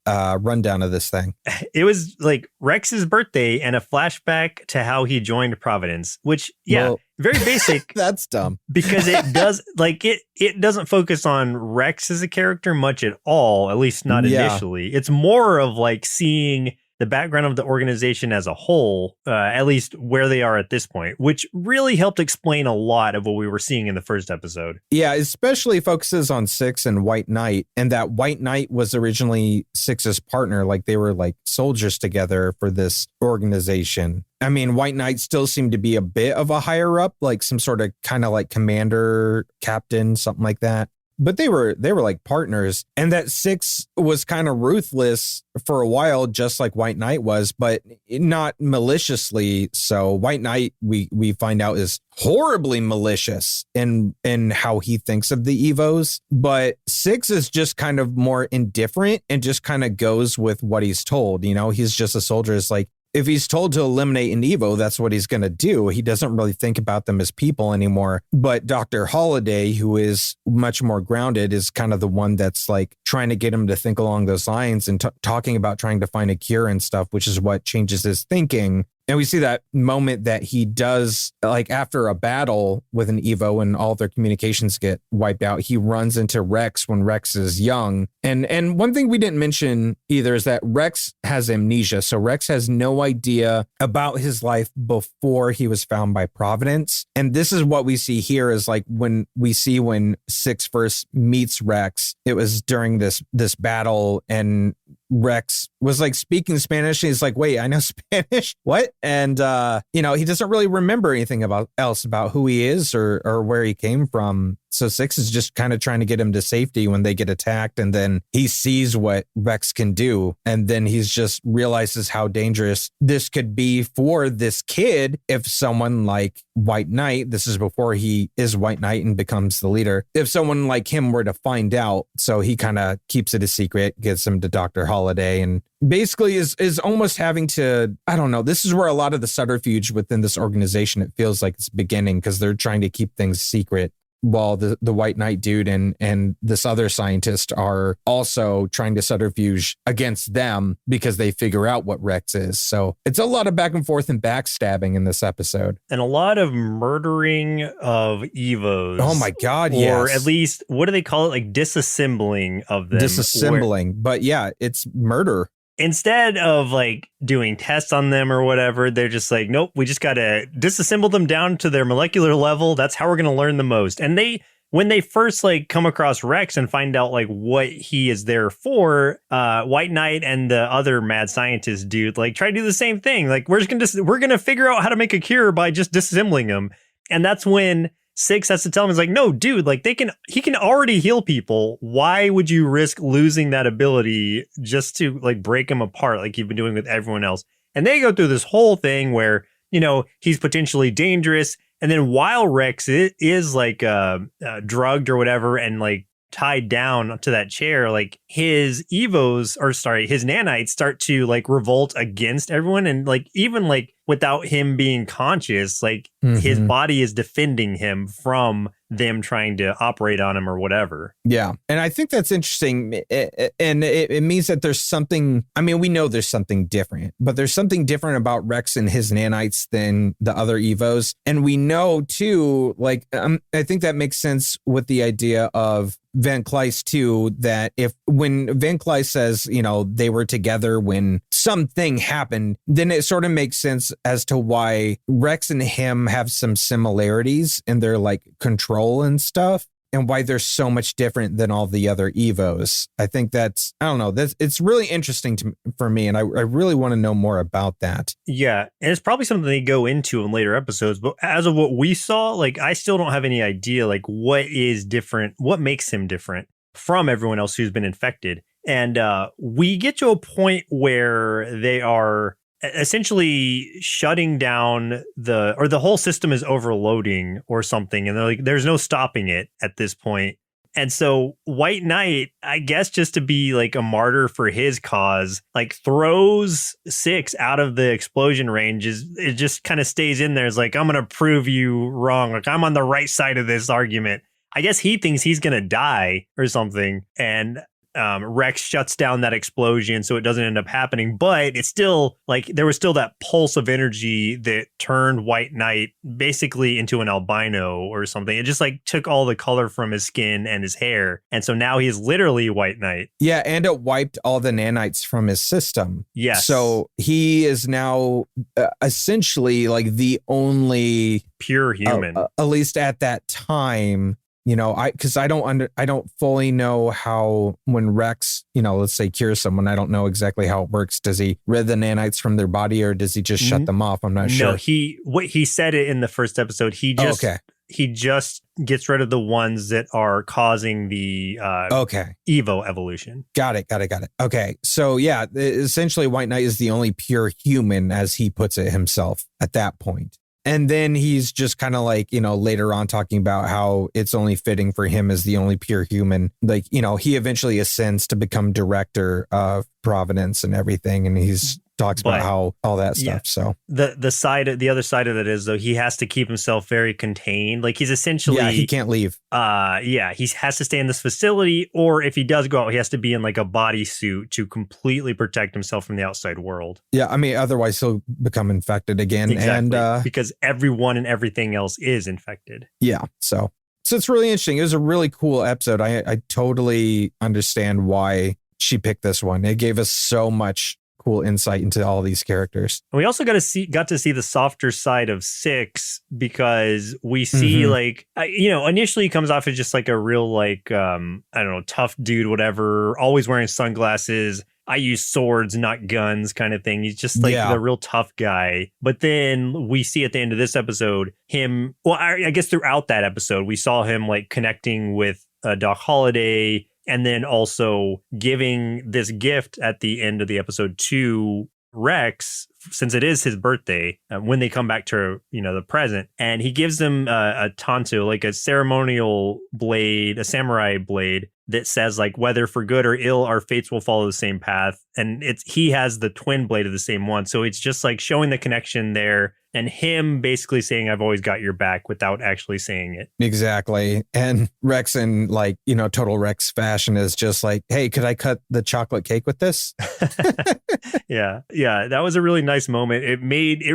Speaker 2: rundown of this thing?
Speaker 1: It was like Rex's birthday and a flashback to how he joined Providence, which, very basic.
Speaker 2: That's dumb.
Speaker 1: Because it does, like, it doesn't focus on Rex as a character much at all, at least not initially. It's more of like seeing the background of the organization as a whole, at least where they are at this point, which really helped explain a lot of what we were seeing in the first episode.
Speaker 2: Yeah, especially focuses on Six and White Knight, and that White Knight was originally Six's partner. Like they were like soldiers together for this organization. I mean, White Knight still seemed to be a bit of a higher up, like some sort of kind of like commander, captain, something like that. But they were like partners, and that Six was kind of ruthless for a while, just like White Knight was, but not maliciously. So White Knight, we find out, is horribly malicious in how he thinks of the Evos. But Six is just kind of more indifferent and just kind of goes with what he's told. You know, he's just a soldier. It's like, if he's told to eliminate an Evo, that's what he's going to do. He doesn't really think about them as people anymore. But Dr. Holiday, who is much more grounded, is kind of the one that's like trying to get him to think along those lines and talking about trying to find a cure and stuff, which is what changes his thinking. And we see that moment that he does, like after a battle with an Evo and all their communications get wiped out, he runs into Rex when Rex is young. And one thing we didn't mention either is that Rex has amnesia. So Rex has no idea about his life before he was found by Providence. And this is what we see here is like when Six first meets Rex, it was during this battle, and Rex was like speaking Spanish. And he's like, wait, I know Spanish? What? And, he doesn't really remember anything about who he is or where he came from. So Six is just kind of trying to get him to safety when they get attacked. And then he sees what Rex can do. And then he's just realizes how dangerous this could be for this kid if someone like White Knight, this is before he is White Knight and becomes the leader, if someone like him were to find out. So he kind of keeps it a secret, gets him to Dr. Holiday, and basically is almost having to, I don't know, this is where a lot of the subterfuge within this organization, it feels like it's beginning, because they're trying to keep things secret while the White Knight dude and this other scientist are also trying to subterfuge against them because they figure out what Rex is. So it's a lot of back and forth and backstabbing in this episode.
Speaker 1: And a lot of murdering of Evos.
Speaker 2: Oh my God,
Speaker 1: Or
Speaker 2: yes.
Speaker 1: at least, what do they call it? Like disassembling of them.
Speaker 2: Disassembling. But yeah, it's murder.
Speaker 1: Instead of like doing tests on them or whatever, they're just like, nope, we just got to disassemble them down to their molecular level. That's how we're going to learn the most. And when they first like come across Rex and find out like what he is there for, White Knight and the other mad scientist dude like try to do the same thing. Like we're going to figure out how to make a cure by just disassembling them. And that's when Six has to tell him, he's like, no, dude, like he can already heal people. Why would you risk losing that ability just to like break him apart like you've been doing with everyone else? And they go through this whole thing where, he's potentially dangerous. And then while Rex is like drugged or whatever and like tied down to that chair, like his nanites start to like revolt against everyone. And like even like without him being conscious, like his body is defending him from them trying to operate on him or whatever.
Speaker 2: Yeah. And I think that's interesting. And it means that there's something, I mean, we know there's something different, but there's something different about Rex and his nanites than the other Evos. And we know too, like, I think that makes sense with the idea of Van Kleist too, that when Van Kleist says, they were together when something happened, then it sort of makes sense as to why Rex and him have some similarities in their like control and stuff, and why they're so much different than all the other Evos. I think it's really interesting for me, and I really want to know more about that.
Speaker 1: Yeah, and it's probably something they go into in later episodes, but as of what we saw, like I still don't have any idea like what is different, what makes him different from everyone else who's been infected. And we get to a point where they are essentially shutting down the whole system is overloading or something. And they're like, there's no stopping it at this point. And so White Knight, I guess just to be like a martyr for his cause, like throws Six out of the explosion range. It just kind of stays in there. It's like, I'm going to prove you wrong. Like I'm on the right side of this argument. I guess he thinks he's going to die or something. And Rex shuts down that explosion so it doesn't end up happening, but it's still like there was still that pulse of energy that turned White Knight basically into an albino or something. It just like took all the color from his skin and his hair. And so now he's literally White Knight.
Speaker 2: Yeah. And it wiped all the nanites from his system.
Speaker 1: Yes.
Speaker 2: So he is now essentially like the only
Speaker 1: pure human,
Speaker 2: at least at that time. Because I don't fully know how when Rex, let's say cures someone, I don't know exactly how it works. Does he rid the nanites from their body or does he just shut them off? I'm not sure.
Speaker 1: No, he said it in the first episode. He just gets rid of the ones that are causing the Evo evolution.
Speaker 2: Got it. Okay. So yeah, essentially White Knight is the only pure human, as he puts it himself at that point. And then he's just kind of like, later on talking about how it's only fitting for him as the only pure human. Like, he eventually ascends to become director of Providence and everything. And he's talks about
Speaker 1: But
Speaker 2: how all that
Speaker 1: yeah.
Speaker 2: stuff. So
Speaker 1: the other side of it is though he has to keep himself very contained. Like he's essentially
Speaker 2: yeah, he can't leave.
Speaker 1: he has to stay in this facility, or if he does go out, he has to be in like a bodysuit to completely protect himself from the outside world.
Speaker 2: Yeah, I mean, otherwise he'll become infected again.
Speaker 1: Exactly.
Speaker 2: And
Speaker 1: because everyone and everything else is infected.
Speaker 2: yeah, so it's really interesting. It was a really cool episode. I totally understand why she picked this one. It gave us so much cool insight into all these characters.
Speaker 1: And we also got to see the softer side of Six, because we see like initially he comes off as just like a real like I don't know, tough dude, whatever, always wearing sunglasses. I use swords, not guns, kind of thing. He's just like the real tough guy. But then we see at the end of this episode him. Well, I guess throughout that episode, we saw him like connecting with Doc Holliday, and then also giving this gift at the end of the episode to Rex, since it is his birthday, when they come back to the present, and he gives them a tanto, like a ceremonial blade, a samurai blade that says like, whether for good or ill, our fates will follow the same path. And he has the twin blade of the same one, so it's just like showing the connection there, and him basically saying, I've always got your back, without actually saying it.
Speaker 2: Exactly. And Rex in like, total Rex fashion is just like, hey, could I cut the chocolate cake with this?
Speaker 1: Yeah, that was a really nice moment. It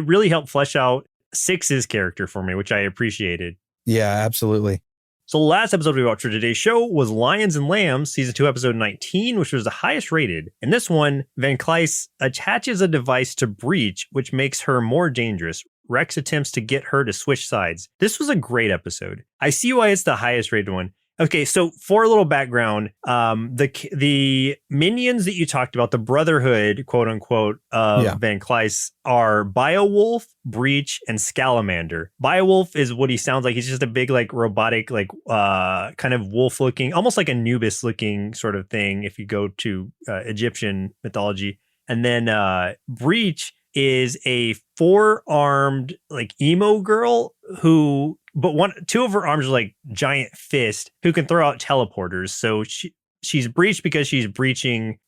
Speaker 1: really helped flesh out Six's character for me, which I appreciated.
Speaker 2: Yeah, absolutely.
Speaker 1: So the last episode we watched for today's show was Lions and Lambs, season 2, episode 19, which was the highest rated. In this one, Van Kleist attaches a device to Breach, which makes her more dangerous. Rex attempts to get her to switch sides. This was a great episode. I see why it's the highest rated one. Okay, so for a little background, the minions that you talked about, the Brotherhood, quote unquote, of Van Kleist, are Beowulf, Breach, and Scalamander. Beowulf is what he sounds like. He's just a big, like, robotic, like, kind of wolf-looking, almost like Anubis-looking sort of thing if you go to Egyptian mythology. And then Breach is a 4-armed, like, emo girl who... But two of her arms are like giant fists who can throw out teleporters. So she's breached because she's breaching,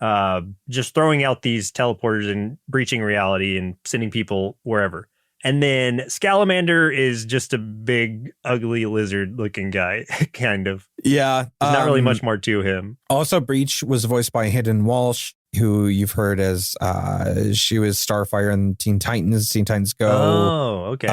Speaker 1: just throwing out these teleporters and breaching reality and sending people wherever. And then Scalamander is just a big, ugly lizard looking guy, kind of.
Speaker 2: Yeah.
Speaker 1: There's not really much more to him. Also,
Speaker 2: Breach was voiced by Hayden Walsh, who you've heard as she was Starfire in Teen Titans Go.
Speaker 1: Oh, okay.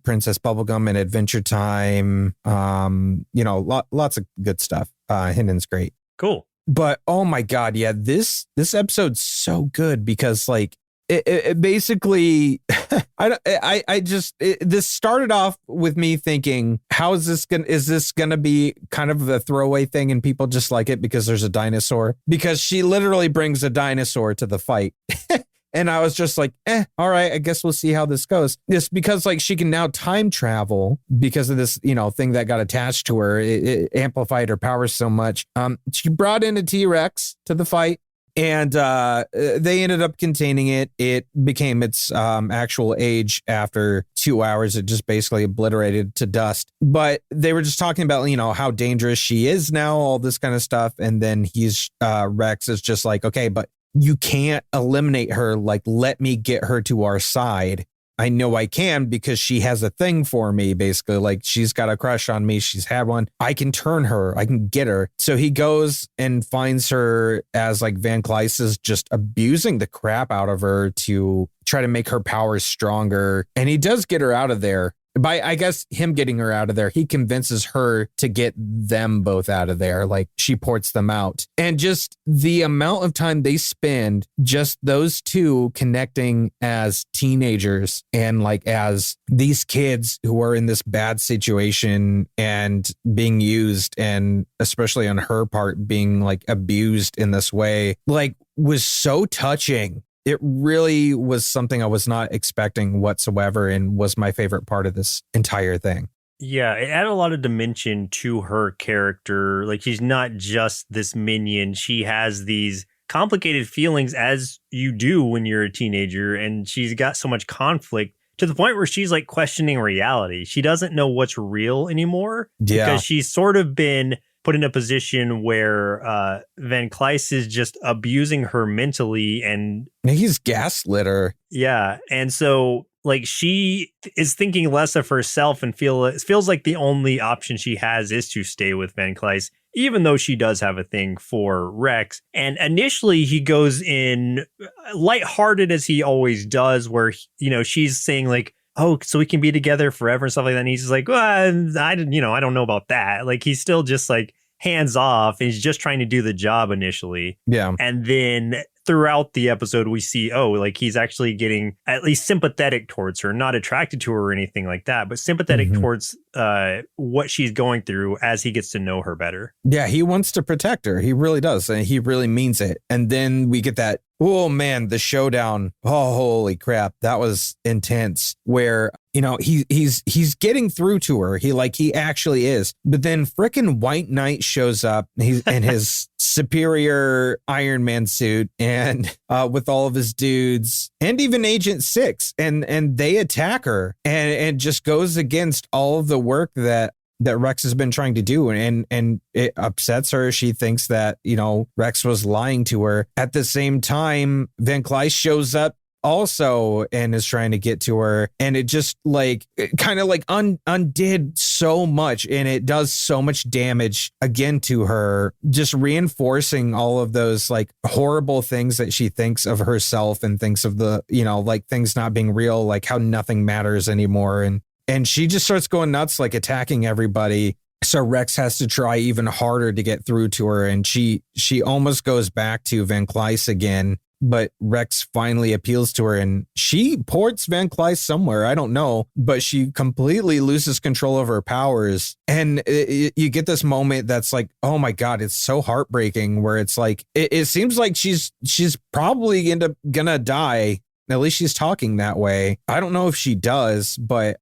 Speaker 2: Princess Bubblegum and Adventure Time. Lots of good stuff. Hayden's great.
Speaker 1: Cool.
Speaker 2: But oh my God, yeah, this episode's so good because like it basically this started off with me thinking, is this gonna be kind of a throwaway thing and people just like it because there's a dinosaur? Because she literally brings a dinosaur to the fight. And I was just like, all right, I guess we'll see how this goes. Just because like she can now time travel because of this, thing that got attached to her. It amplified her powers so much. She brought in a T-Rex to the fight. And they ended up containing it. It became its actual age after 2 hours. It just basically obliterated to dust. But they were just talking about, how dangerous she is now, all this kind of stuff. And then Rex is just like, okay, but you can't eliminate her. Like, let me get her to our side. I know I can because she has a thing for me, basically. Like, she's got a crush on me. She's had one. I can turn her. I can get her. So he goes and finds her as like Van Kleist is just abusing the crap out of her to try to make her powers stronger. And he does get her out of there. By, I guess, him getting her out of there, he convinces her to get them both out of there. Like, she ports them out. And just the amount of time they spend, just those two connecting as teenagers and like as these kids who are in this bad situation and being used, and especially on her part being like abused in this way, like, was so touching. It really was something I was not expecting whatsoever and was my favorite part of this entire thing.
Speaker 1: Yeah, it added a lot of dimension to her character. Like, she's not just this minion. She has these complicated feelings, as you do when you're a teenager, and she's got so much conflict to the point where she's like questioning reality. She doesn't know what's real anymore because she's sort of been put in a position where Van Kleist is just abusing her mentally, and
Speaker 2: he's gaslit her.
Speaker 1: Yeah. And so like she is thinking less of herself and feels like the only option she has is to stay with Van Kleist, even though she does have a thing for Rex. And initially he goes in lighthearted as he always does, where, she's saying like, oh, so we can be together forever and stuff like that. And he's just like, well, I don't know about that. Like he's still just like hands off. And he's just trying to do the job initially.
Speaker 2: Yeah.
Speaker 1: And then throughout the episode, we see, like he's actually getting at least sympathetic towards her, not attracted to her or anything like that, but sympathetic towards what she's going through as he gets to know her better.
Speaker 2: Yeah, he wants to protect her. He really does. And he really means it. And then we get that, oh man, the showdown. Oh, holy crap. That was intense, where he's getting through to her. He actually is. But then frickin' White Knight shows up. He's in his superior Iron Man suit and with all of his dudes and even Agent 6, and they attack her and just goes against all of the work that Rex has been trying to do, and it upsets her. She thinks that Rex was lying to her. At the same time, Van Kleist shows up also and is trying to get to her, and it just undid so much, and it does so much damage again to her, just reinforcing all of those like horrible things that she thinks of herself and thinks of the like things not being real, like how nothing matters anymore, and she just starts going nuts, like attacking everybody. So Rex has to try even harder to get through to her, and she almost goes back to Van Kleist again. But Rex finally appeals to her, and she ports Van Kleist somewhere. I don't know, but she completely loses control of her powers. And you get this moment that's like, oh my God, it's so heartbreaking, where it's like, it seems like she's probably gonna die. At least she's talking that way. I don't know if she does, but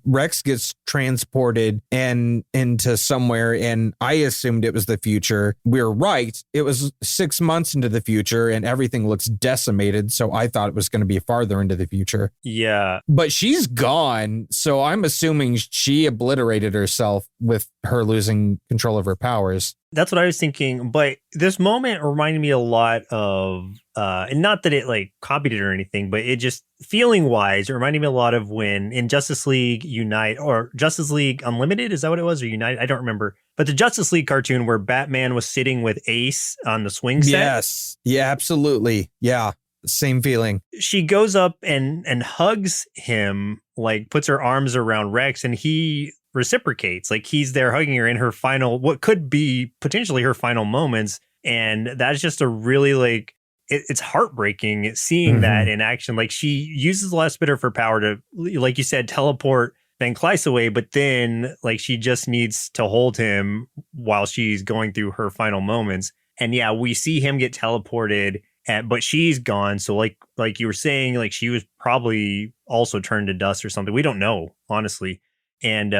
Speaker 2: Rex gets transported and into somewhere, and I assumed it was the future. We're right. It was 6 months into the future, and everything looks decimated, so I thought it was going to be farther into the future.
Speaker 1: Yeah.
Speaker 2: But she's gone, so I'm assuming she obliterated herself with her losing control of her powers.
Speaker 1: That's what I was thinking, but this moment reminded me a lot of, and not that it like copied it or anything, but it just feeling wise, it reminded me a lot of when in Justice League Unite or Justice League Unlimited, is that what it was, or Unite? I don't remember. But the Justice League cartoon where Batman was sitting with Ace on the swing set.
Speaker 2: Yes. Yeah, absolutely. Yeah. Same feeling.
Speaker 1: She goes up and hugs him, like puts her arms around Rex, and he reciprocates, like he's there hugging her in her final, what could be potentially her final moments. And that's just a really like, it's heartbreaking seeing that in action. Like she uses the last bit of her power to, like you said, teleport Van Kleist away, but then like she just needs to hold him while she's going through her final moments. And yeah, we see him get teleported, but she's gone. So like you were saying, like she was probably also turned to dust or something. We don't know, honestly. And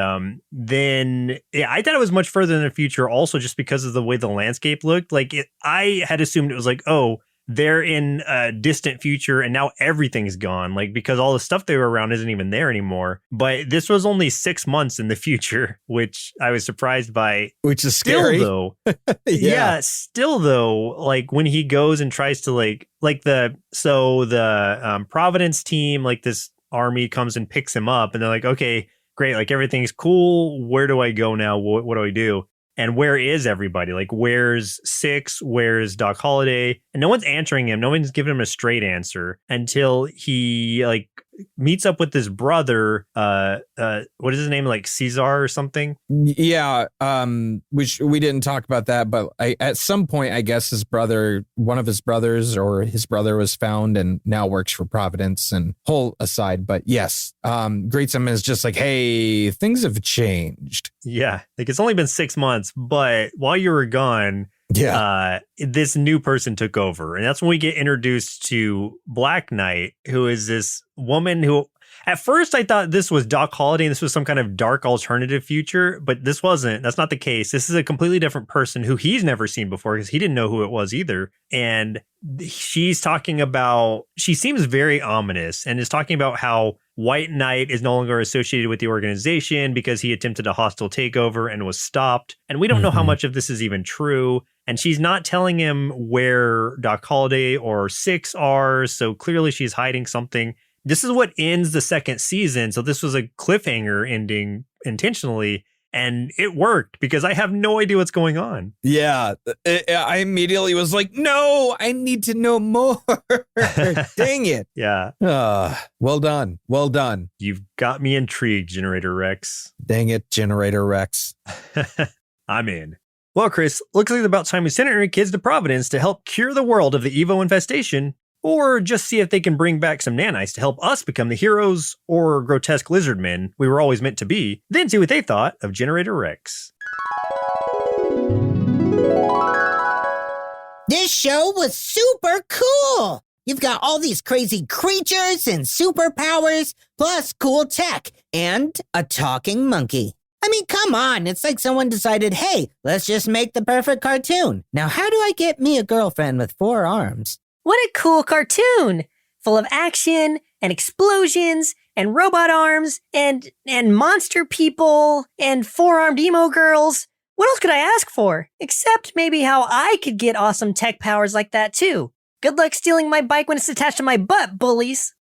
Speaker 1: then I thought it was much further in the future also, just because of the way the landscape looked. Like I had assumed it was like, oh, they're in a distant future and now everything's gone, like because all the stuff they were around isn't even there anymore. But this was only 6 months in the future, which I was surprised by.
Speaker 2: Which is scary.
Speaker 1: Still, though. Yeah, still though, like when he goes and tries to like the Providence team, like this army comes and picks him up and they're like, okay, great, like everything's cool. Where do I go now? What do I do? And where is everybody? Like, where's Six? Where's Doc Holliday? And no one's answering him. No one's giving him a straight answer until he like meets up with his brother. What is his name? Like Caesar or something?
Speaker 2: Yeah. Which we didn't talk about that, but at some point, I guess one of his brothers or his brother was found and now works for Providence, and whole aside. But yes, greets him as just like, hey, things have changed.
Speaker 1: Yeah. Like it's only been 6 months, but while you were gone, this new person took over. And that's when we get introduced to Black Knight, who is this woman who at first I thought this was Doc Holliday and this was some kind of dark alternative future, but this wasn't. That's not the case. This is a completely different person who he's never seen before because he didn't know who it was either. And she's talking about, she seems very ominous and is talking about how White Knight is no longer associated with the organization because he attempted a hostile takeover and was stopped. And we don't know how much of this is even true. And she's not telling him where Doc Holliday or Six are. So clearly she's hiding something. This is what ends the second season. So this was a cliffhanger ending intentionally. And it worked because I have no idea what's going on.
Speaker 2: Yeah, I immediately was like, no, I need to know more. Dang it.
Speaker 1: Yeah.
Speaker 2: Well done. Well done.
Speaker 1: You've got me intrigued, Generator Rex.
Speaker 2: Dang it, Generator Rex.
Speaker 1: I'm in. Well, Chris, looks like it's about time we sent our kids to Providence to help cure the world of the Evo infestation, or just see if they can bring back some nanites to help us become the heroes or grotesque lizard men we were always meant to be, then see what they thought of Generator Rex.
Speaker 3: This show was super cool! You've got all these crazy creatures and superpowers, plus cool tech, and a talking monkey. I mean, come on, it's like someone decided, hey, let's just make the perfect cartoon. Now, how do I get me a girlfriend with 4 arms?
Speaker 4: What a cool cartoon! Full of action and explosions and robot arms and monster people and 4-armed emo girls. What else could I ask for? Except maybe how I could get awesome tech powers like that too. Good luck stealing my bike when it's attached to my butt, bullies.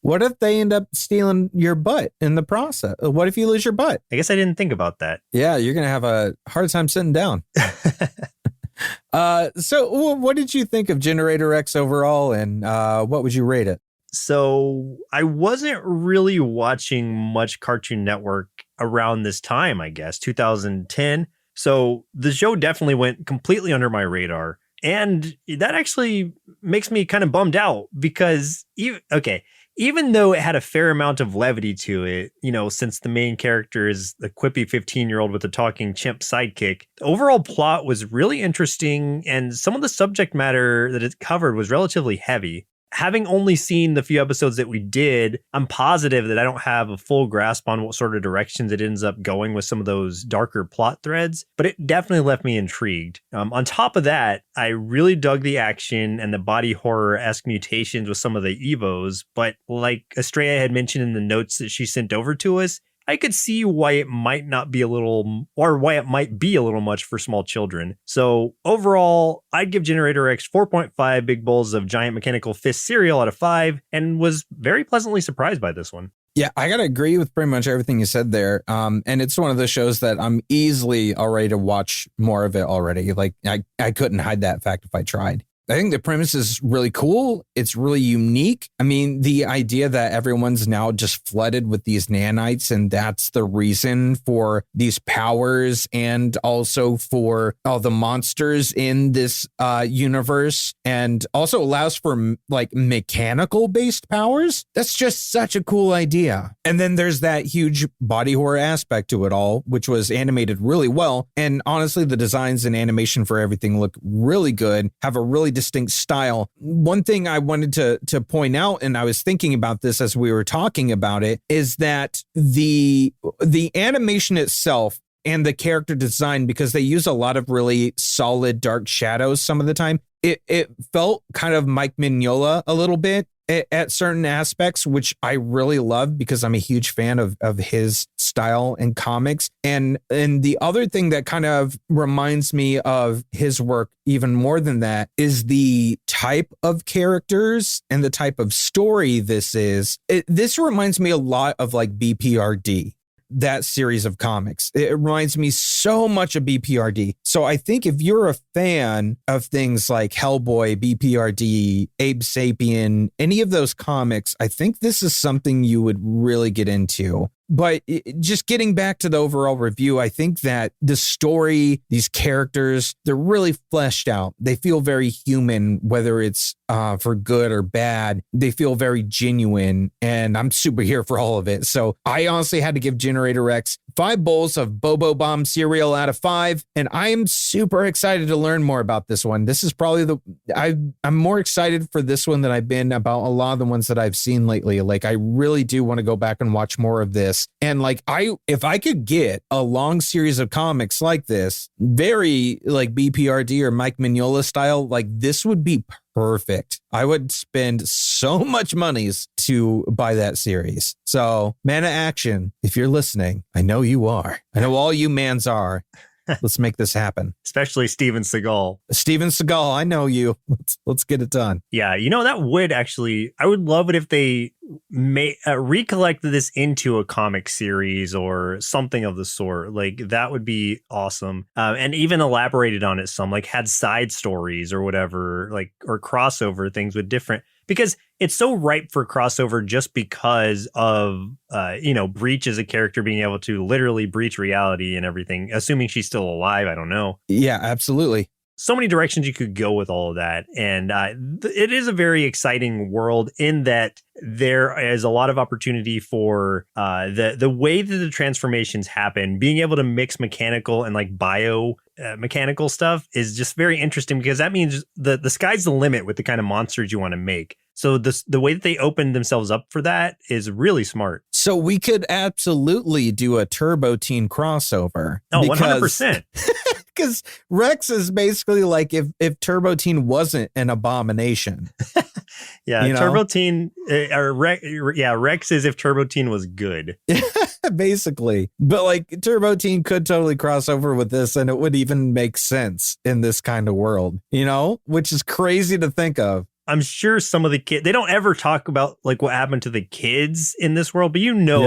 Speaker 2: What if they end up stealing your butt in the process? What if you lose your butt?
Speaker 1: I guess I didn't think about that.
Speaker 2: Yeah, you're going to have a hard time sitting down. So what did you think of Generator X overall, and what would you rate it?
Speaker 1: So I wasn't really watching much Cartoon Network around this time, I guess, 2010. So the show definitely went completely under my radar. And that actually makes me kind of bummed out because, even though it had a fair amount of levity to it, since the main character is the quippy 15-year-old with a talking chimp sidekick, the overall plot was really interesting, and some of the subject matter that it covered was relatively heavy. Having only seen the few episodes that we did, I'm positive that I don't have a full grasp on what sort of directions it ends up going with some of those darker plot threads, but it definitely left me intrigued. On top of that, I really dug the action and the body horror-esque mutations with some of the Evos, but like Estrella had mentioned in the notes that she sent over to us, I could see why it might be a little much for small children. So overall, I'd give Generator X 4.5 big bowls of giant mechanical fist cereal out of 5, and was very pleasantly surprised by this one.
Speaker 2: Yeah, I got to agree with pretty much everything you said there. And it's one of the shows that I'm easily ready to watch more of it already. Like I couldn't hide that fact if I tried. I think the premise is really cool. It's really unique. I mean, the idea that everyone's now just flooded with these nanites, and that's the reason for these powers and also for all the monsters in this universe, and also allows for like mechanical based powers. That's just such a cool idea. And then there's that huge body horror aspect to it all, which was animated really well. And honestly, the designs and animation for everything look really good, have a really distinct style. One thing I wanted to point out, and I was thinking about this as we were talking about it, is that the animation itself and the character design, because they use a lot of really solid dark shadows some of the time, it felt kind of Mike Mignola a little bit at certain aspects, which I really love because I'm a huge fan of his style in comics. And the other thing that kind of reminds me of his work even more than that is the type of characters and the type of story this is. This reminds me a lot of like BPRD. That series of comics. It reminds me so much of BPRD. So I think if you're a fan of things like Hellboy, BPRD, Abe Sapien, any of those comics, I think this is something you would really get into. But just getting back to the overall review, I think that the story, these characters, they're really fleshed out. They feel very human, whether it's for good or bad. They feel very genuine, and I'm super here for all of it. So I honestly had to give Generator X 5 bowls of Bobo Bomb cereal out of 5, and I am super excited to learn more about this one. This is probably I'm more excited for this one than I've been about a lot of the ones that I've seen lately. Like, I really do want to go back and watch more of this. And like, if I could get a long series of comics like this, very like BPRD or Mike Mignola style, like this would be perfect. I would spend so much monies to buy that series. So, Man of Action, if you're listening, I know you are. I know all you mans are. Let's make this happen.
Speaker 1: Especially Steven Seagal.
Speaker 2: Steven Seagal, I know you. Let's get it done.
Speaker 1: Yeah, that would actually, I would love it if they recollected this into a comic series or something of the sort. Like, that would be awesome. And even elaborated on it some, like had side stories or whatever, like, or crossover things with different, because it's so ripe for crossover just because of, Breach as a character being able to literally breach reality and everything, assuming she's still alive. I don't know.
Speaker 2: Yeah, absolutely.
Speaker 1: So many directions you could go with all of that. And it is a very exciting world in that there is a lot of opportunity for the way that the transformations happen. Being able to mix mechanical and like bio mechanical stuff is just very interesting, because that means the sky's the limit with the kind of monsters you want to make. So the way that they open themselves up for that is really smart.
Speaker 2: So we could absolutely do a Turbo Teen crossover.
Speaker 1: Oh, 100%.
Speaker 2: Because Rex is basically like if Turbo Teen wasn't an abomination.
Speaker 1: Yeah, Turbo Teen, Rex is if Turbo Teen was good.
Speaker 2: Basically. But like Turbo Teen could totally cross over with this, and it would even make sense in this kind of world, which is crazy to think of.
Speaker 1: I'm sure some of the kids, they don't ever talk about like what happened to the kids in this world, but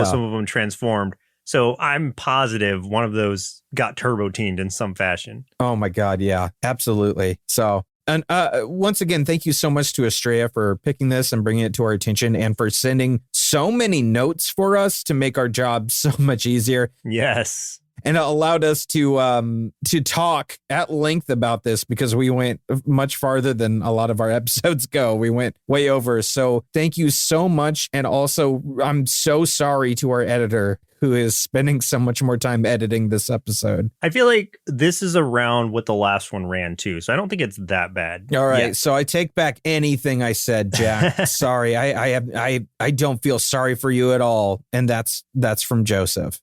Speaker 1: some of them transformed. So I'm positive one of those got Turbo Teened in some fashion.
Speaker 2: Oh my God. Yeah, absolutely. So, and once again, thank you so much to Estrella for picking this and bringing it to our attention, and for sending so many notes for us to make our job so much easier.
Speaker 1: Yes.
Speaker 2: And it allowed us to talk at length about this, because we went much farther than a lot of our episodes go. We went way over. So thank you so much. And also, I'm so sorry to our editor, who is spending so much more time editing this episode.
Speaker 1: I feel like this is around what the last one ran too, so I don't think it's that bad.
Speaker 2: All right, so I take back anything I said, Jack. Sorry, I don't feel sorry for you at all, and that's from Joseph.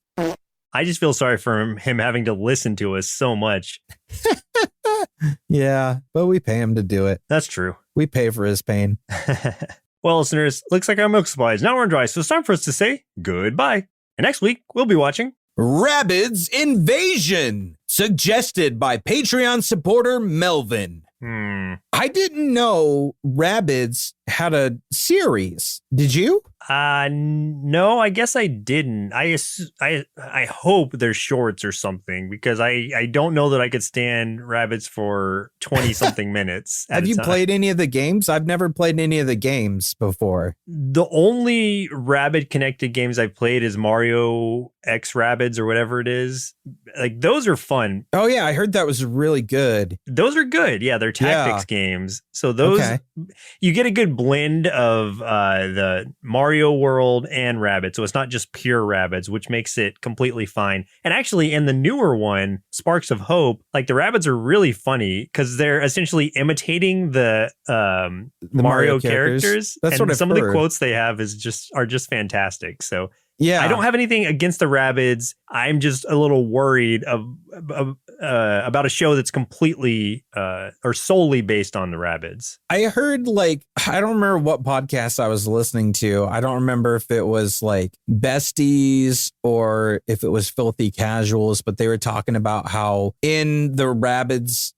Speaker 1: I just feel sorry for him having to listen to us so much.
Speaker 2: Yeah, but we pay him to do it.
Speaker 1: That's true.
Speaker 2: We pay for his pain.
Speaker 1: Well, listeners, looks like our milk supply is now run dry, so it's time for us to say goodbye. And next week, we'll be watching
Speaker 2: Rabbids Invasion, suggested by Patreon supporter Melvin. I didn't know Rabbids had a series. Did you?
Speaker 1: No, I guess I didn't. I hope they're shorts or something, because I don't know that I could stand Rabbids for 20 something minutes.
Speaker 2: Have you played any of the games? I've never played any of the games before.
Speaker 1: The only Rabbids connected games I've played is Mario X Rabbids or whatever it is. Like, those are fun.
Speaker 2: Oh yeah, I heard that was really good.
Speaker 1: Those are good. Yeah, they're tactics games. So those, you get a good blend of the Mario world and Rabbids. So it's not just pure Rabbids, which makes it completely fine. And actually, in the newer one, Sparks of Hope, like, the Rabbids are really funny because they're essentially imitating the Mario characters.
Speaker 2: That's what I've
Speaker 1: some
Speaker 2: heard.
Speaker 1: of the quotes they have are just fantastic. So
Speaker 2: yeah,
Speaker 1: I don't have anything against the Rabbids. I'm just a little worried about a show that's completely or solely based on the Rabbids.
Speaker 2: I heard, like, I don't remember what podcast I was listening to. I don't remember if it was like Besties or if it was Filthy Casuals, but they were talking about how in the Rabbids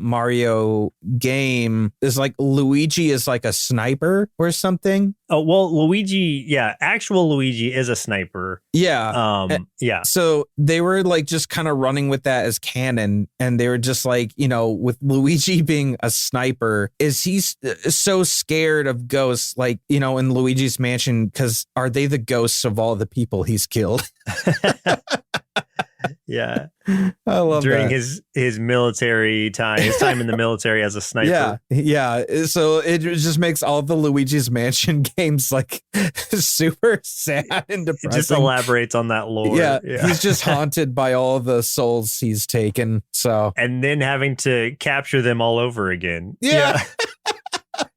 Speaker 2: Mario game is like Luigi is like a sniper or something.
Speaker 1: Oh, well, Luigi, actual Luigi is a sniper.
Speaker 2: Yeah.
Speaker 1: Yeah.
Speaker 2: So they were like just kind of running with that as canon. And they were just like, with Luigi being a sniper, is he so scared of ghosts, like, in Luigi's Mansion? Because are they the ghosts of all the people he's killed?
Speaker 1: Yeah.
Speaker 2: I love
Speaker 1: during
Speaker 2: that.
Speaker 1: his military time, his time in the military as a sniper.
Speaker 2: Yeah. So it just makes all the Luigi's Mansion games like super sad and depressing.
Speaker 1: It just elaborates on that lore.
Speaker 2: Yeah. He's just haunted by all the souls he's taken. So,
Speaker 1: and then having to capture them all over again.
Speaker 2: Yeah.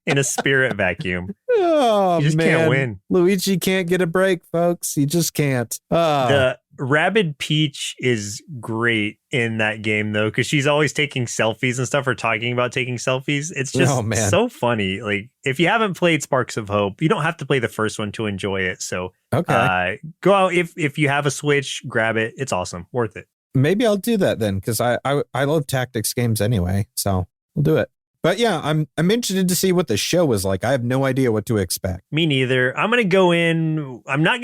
Speaker 1: In a spirit vacuum.
Speaker 2: Oh,
Speaker 1: you just
Speaker 2: man.
Speaker 1: Can't win.
Speaker 2: Luigi can't get a break, folks. He just can't.
Speaker 1: The Rabid Peach is great in that game though, because she's always taking selfies and stuff or talking about taking selfies. It's just so funny. Like if you haven't played Sparks of Hope, you don't have to play the first one to enjoy it. So go out if you have a Switch, grab it. It's awesome, worth it.
Speaker 2: Maybe I'll do that then, because I love tactics games anyway. So we'll do it. But yeah, I'm interested to see what the show is like. I have no idea what to expect.
Speaker 1: Me neither. I'm not going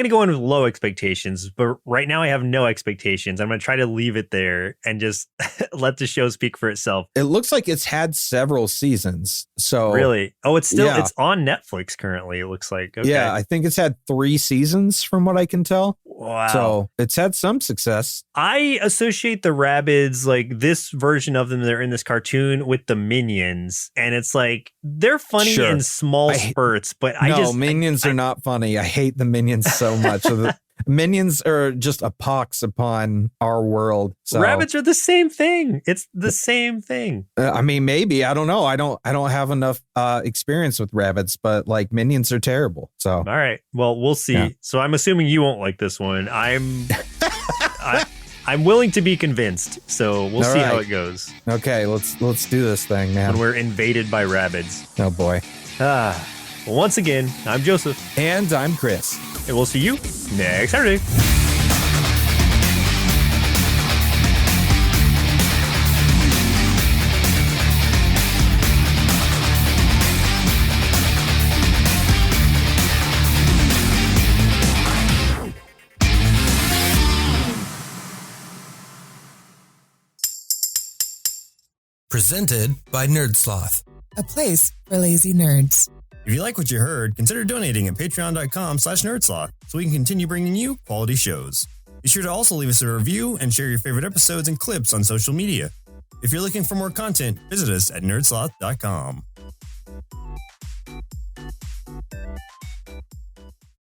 Speaker 1: to go in with low expectations, but right now I have no expectations. I'm going to try to leave it there and just let the show speak for itself.
Speaker 2: It looks like it's had several seasons. So
Speaker 1: really? Oh, it's on Netflix currently, it looks like. Okay.
Speaker 2: Yeah, I think it's had 3 seasons from what I can tell.
Speaker 1: Wow.
Speaker 2: So it's had some success.
Speaker 1: I associate the Rabbids, like this version of them that are in this cartoon, with the Minions. And it's like, they're funny in small spurts, but
Speaker 2: Minions are not funny. I hate the Minions so much. The Minions are just a pox upon our world. So
Speaker 1: Rabbids are the same thing. It's the same thing.
Speaker 2: I mean, maybe, I don't know. I don't have enough experience with Rabbids, but like Minions are terrible. So
Speaker 1: all right, well, we'll see. Yeah. So I'm assuming you won't like this one. I'm willing to be convinced, so we'll see how it goes.
Speaker 2: Okay, let's do this thing, man.
Speaker 1: When we're invaded by Rabbids.
Speaker 2: Oh boy.
Speaker 1: Well, once again, I'm Joseph.
Speaker 2: And I'm Chris.
Speaker 1: And we'll see you next Saturday.
Speaker 5: Presented by NerdSloth,
Speaker 6: a place for lazy nerds.
Speaker 5: If you like what you heard, consider donating at patreon.com/nerdsloth so we can continue bringing you quality shows. Be sure to also leave us a review and share your favorite episodes and clips on social media. If you're looking for more content, visit us at nerdsloth.com.